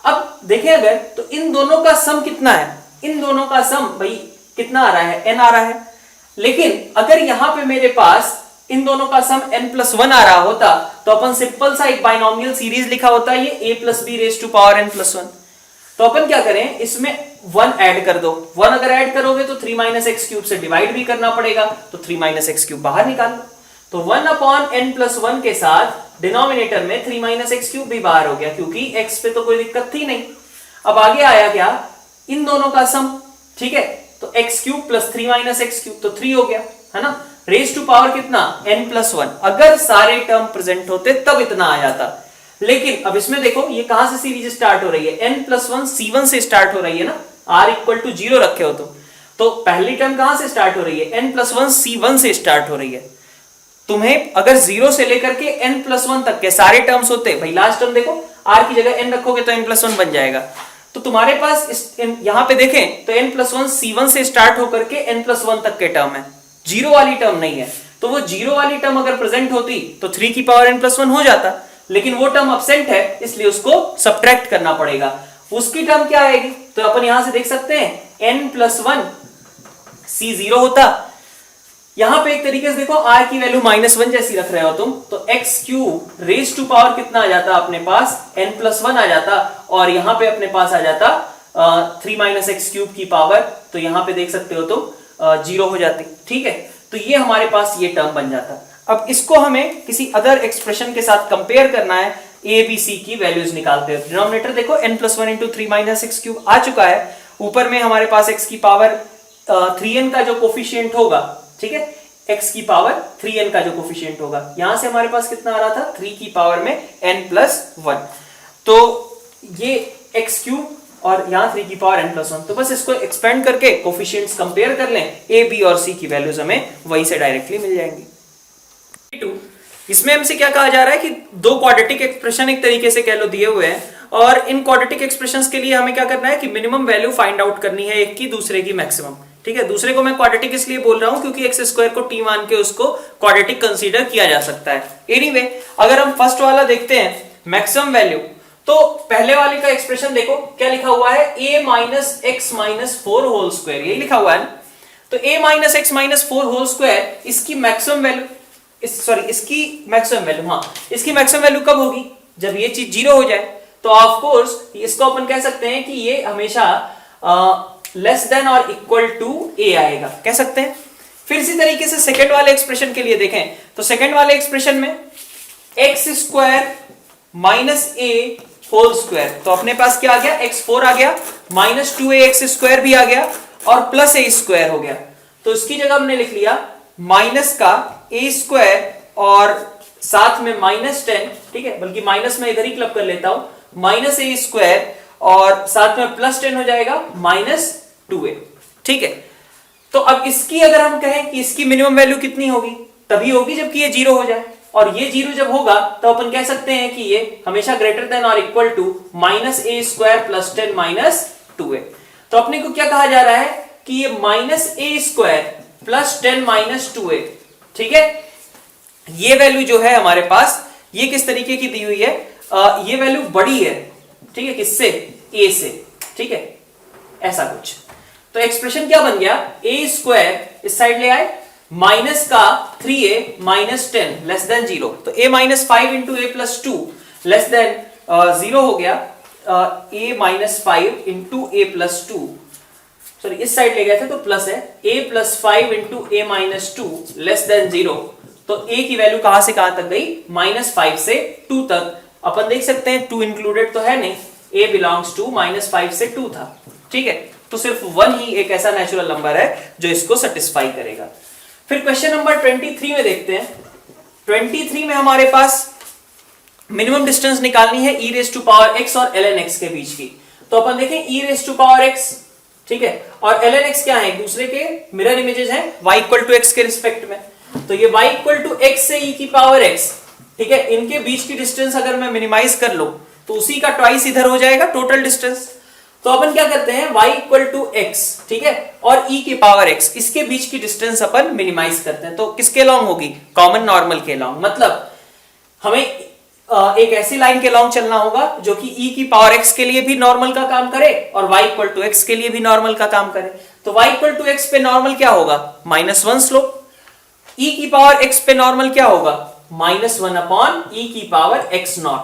अब देखें अगर, तो इन दोनों का सम कितना है, इन दोनों का सम भाई कितना आ रहा है, n आ रहा है, लेकिन अगर यहां पे मेरे पास इन दोनों का सम n+1 आ रहा होता तो अपन सिंपल सा एक बाइनोमियल सीरीज लिखा होता, ये a + b n+1। तो अपन क्या करें, इसमें 1 ऐड कर दो, 1 अगर ऐड करोगे तो 3 - x³ से डिवाइड भी करना पड़ेगा, तो 3 - x³ बाहर निकाल लो, तो 1/n+1 के साथ डिनोमिनेटर में 3 - x³ भी बाहर हो गया, क्योंकि x पे तो कोई दिक्कत थी नहीं। अब आगे आया क्या, इन दोनों का सम, ठीक है, तो x³ + 3 - x³ तो 3 हो गया, है ना, रेज टू पावर कितना, n+1, अगर सारे टर्म प्रेजेंट होते तब इतना आ जाता। लेकिन अब इसमें देखो ये कहां से सीरीज स्टार्ट हो रही है, n+1 C1 से स्टार्ट हो रही है ना, r = 0 रखे हो तो पहली टर्म कहां से स्टार्ट हो रही है, n+1 C1 से स्टार्ट हो रही है। तुम्हें अगर 0 से लेकर के n+1 तक के सारे टर्म्स होते, भाई लास्ट टर्म देखो, r की जगह n रखोगे तो n+1 बन जाएगा, तो तुम्हारे पास यहां पे देखें तो n+1 C1 से स्टार्ट होकर के n+1 तक के टर्म है, 0 वाली टर्म नहीं है। तो वो 0 वाली टर्म अगर प्रेजेंट होती तो 3 की पावर n+1 हो जाता, लेकिन वो टर्म एब्सेंट है, इसलिए उसको सब्ट्रैक्ट करना पड़ेगा। उसकी टर्म क्या आएगी, तो अपन यहां से देख सकते हैं n+1 C0 होता, यहां पे एक तरीके से देखो r की वैल्यू -1 जैसी रख रहे हो तुम, तो x³ रेज टू पावर कितना आ जाता अपने पास, n+1 आ जाता, और यहां पे अपने पास आ जाता 3 - x³ की पावर, तो यहां पे देख सकते हो तुम जीरो हो जाती, ठीक है। तो ये हमारे पास ये टर्म बन जाता। अब इसको हमें किसी अदर एक्सप्रेशन के साथ कंपेयर करना है, ए बी सी की वैल्यूज निकालते हैं। डिनोमिनेटर देखो n+1 × 3 - x³ आ चुका है, ऊपर में हमारे पास x की पावर 3n का जो कोफिशिएंट होगा, ठीक है, x की पावर 3n का जो कोफिशिएंट होगा, यहां से हमारे पास कितना आ रहा था 3 की पावर में n+1, तो ये x³ और यहां 3 की पावर n+1, तो बस इसको एक्सपेंड करके कोफिशिएंट्स कंपेयर कर लें, a b और c की वैल्यूज हमें वहीं से डायरेक्टली मिल जाएंगी। इसमें हमसे क्या कहा जा रहा है कि दो क्वाड्रेटिक एक्सप्रेशन एक तरीके से कह लो दिए हुए हैं, और इन क्वाड्रेटिक एक्सप्रेशंस के लिए हमें क्या करना है कि मिनिमम वैल्यू फाइंड आउट करनी है एक की, दूसरे की मैक्सिमम, ठीक है। दूसरे को मैं क्वाड्रेटिक इसलिए बोल रहा हूं क्योंकि x² को t मान के उसको क्वाड्रेटिक कंसीडर किया जा सकता है। एनीवे, अगर हम फर्स्ट वाला देखते हैं मैक्सिमम वैल्यू, तो पहले वाले का एक्सप्रेशन देखो क्या लिखा हुआ है, a - x - 4 होल स्क्वायर, यही लिखा हुआ है ना। तो a - x - 4 होल स्क्वायर इसकी मैक्सिमम वैल्यू, इसकी मैक्सिमम वैल्यू, हाँ, इसकी मैक्सिमम वैल्यू कब होगी, जब ये चीज जीरो हो जाए। तो ऑफ कोर्स इसको अपन कह सकते हैं कि ये हमेशा लेस देन और इक्वल टू a आएगा, कह सकते हैं। फिर इसी तरीके से सेकंड वाले एक्सप्रेशन के लिए देखें, तो सेकंड वाले एक्सप्रेशन में x² - a होल स्क्वायर, तो अपने पास क्या आ गया, x4 आ गया, -2ax² भी आ गया, और +a² हो गया। तो इसकी जगह हमने लिख लिया माइनस का a² और साथ में -10, ठीक है, बल्कि माइनस में इधर ही क्लब कर लेता हूं, -a² और साथ में +10 हो जाएगा -2a, ठीक है। तो अब इसकी अगर हम कहें कि इसकी मिनिमम वैल्यू कितनी होगी, तभी होगी जबकि ये जीरो हो जाए, और ये जीरो जब होगा तो अपन कह सकते हैं कि ये हमेशा ग्रेटर देन और इक्वल टू -a² + 10 - 2a। तो अपने को क्या कहा जा रहा है कि ये -a² + 10 - 2a, ठीक है, ये वैल्यू जो है हमारे पास, ये किस तरीके की दी हुई है, ये वैल्यू बड़ी है, ठीक है, किससे, a से, ठीक है, ऐसा कुछ। तो एक्सप्रेशन क्या बन गया, a² इस साइड ले आए, माइनस का 3a - 10 लेस देन 0, तो a - 5 × a + 2 लेस देन 0 हो गया, a - 5 × a + 2, सॉरी इस साइड ले गए थे तो प्लस है, a + 5 × a - 2 लेस देन 0, तो a की वैल्यू कहां से कहां तक गई, -5 से 2 तक। अपन देख सकते हैं 2 इंक्लूडेड तो है नहीं, a बिलोंग्स टू -5 से 2 था, ठीक है, तो सिर्फ 1 ही एक ऐसा नेचुरल नंबर है जो इसको सेटिस्फाई करेगा। फिर क्वेश्चन नंबर 23 में देखते हैं। 23 में हमारे पास मिनिमम डिस्टेंस निकालनी है e⁻x और ln x के बीच की। तो अपन देखें e⁻x, ठीक है, और ln x क्या है, एक दूसरे के मिरर इमेजेस हैं y = x के रिस्पेक्ट में। तो ये y = x से e⁻x, ठीक है, इनके बीच की डिस्टेंस अगर मैं मिनिमाइज कर लूं तो उसी का ट्वाइस इधर हो जाएगा टोटल डिस्टेंस। तो अपन क्या करते हैं, y = x, ठीक है, और e⁻x, इसके बीच की डिस्टेंस अपन मिनिमाइज करते हैं। तो किसके लॉन्ग होगी, कॉमन नॉर्मल के लॉन्ग, मतलब हमें एक ऐसी लाइन के लॉन्ग चलना होगा जो कि e⁻x के लिए भी नॉर्मल का काम करे और y = x के लिए भी नॉर्मल का काम करे। तो y = x पे नॉर्मल क्या होगा, -1 स्लोप, e⁻x पे नॉर्मल क्या होगा, -1/e⁻x0,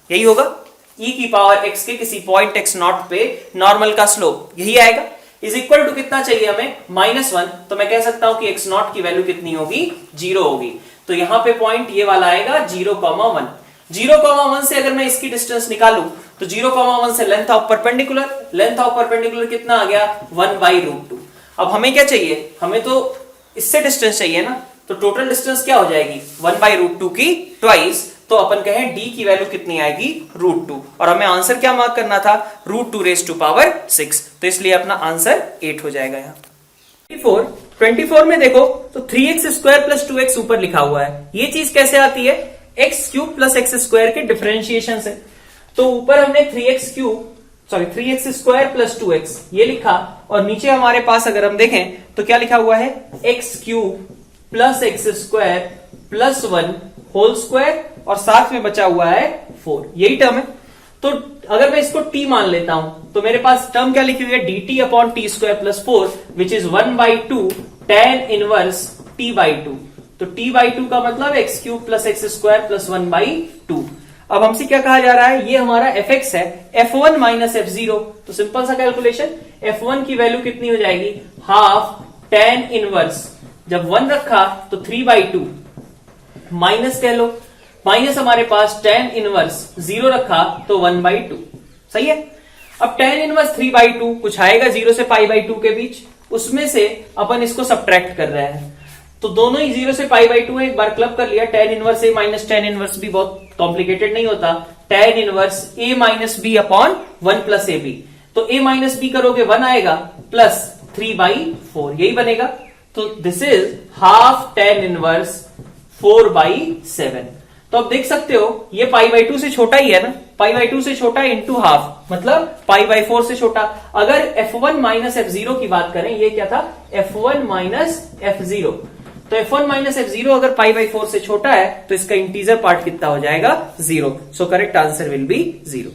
यही होगा, e⁻x के किसी पॉइंट x0 पे नॉर्मल का स्लोप यही आएगा। इज इक्वल टू कितना चाहिए हमें, -1, तो मैं कह सकता हूं कि x0 की वैल्यू कितनी होगी, 0 होगी। तो यहां पे पॉइंट ये वाला आएगा 0,1। 0,1 से अगर मैं इसकी डिस्टेंस निकालूं तो 0,1 से लेंथ ऑफ परपेंडिकुलर कितना आ गया, 1/√2। अब हमें क्या चाहिए, हमें तो इससे डिस्टेंस चाहिए ना, तो टोटल डिस्टेंस क्या हो जाएगी, 1/√2 की ट्वाइस। तो अपन कहें d की वैल्यू कितनी आएगी, √2, और हमें आंसर क्या मार्क करना था, √2⁶, तो इसलिए अपना आंसर 8 हो जाएगा यहाँ। 24 में देखो तो 3x² + 2x ऊपर लिखा हुआ है, ये चीज कैसे आती है, x³ + x² के डिफरेंशिएशन से। तो ऊपर हमने 3x² + 2x ये लिखा, और नीचे हमारे पास अगर हम देखें तो क्या लिखा हुआ है, x³ + x² + 1 होल स्क्वायर, और साथ में बचा हुआ है 4, यही टर्म है। तो अगर मैं इसको t मान लेता हूं तो मेरे पास टर्म क्या लिखी हुई है, dt/t² + 4 which is 1/2 tan 1 t/2। तो t/2 का मतलब x³ + x² + 1/2। अब हमसे क्या कहा जा रहा है, ये हमारा fx है, f1 - f0, तो सिंपल सा कैलकुलेशन, f1 की वैल्यू कितनी हो जाएगी, ½ tan इनवर्स, जब 1 रखा तो 3/2 माइनस कह लो, माइनस हमारे पास tan इनवर्स 0 रखा तो 1/2। सही है। अब tan इनवर्स 3/2 कुछ आएगा 0 से π/2 के बीच, उसमें से अपन इसको सब्ट्रैक्ट कर रहे हैं, तो दोनों ही 0 से π/2 है, एक बार क्लब कर लिया। tan inverse a minus tan inverse b बहुत कॉम्प्लिकेटेड नहीं होता, tan inverse a minus b upon 1 plus ab, तो a माइनस b करोगे 1 आएगा प्लस 3/4, यही बनेगा। तो this is half tan inverse 4/7। तो अब देख सकते हो ये π/2 से छोटा ही है ना, π/2 से छोटा इंटू हाफ मतलब π/4 से छोटा। अगर f1 माइनस f0 की बात करें, ये क्या था f1 माइनस f0, तो f1 माइनस f0 अगर π/4 से छोटा है तो इसका इंटीजर पार्ट कितना हो जाएगा 0। So correct answer will be 0।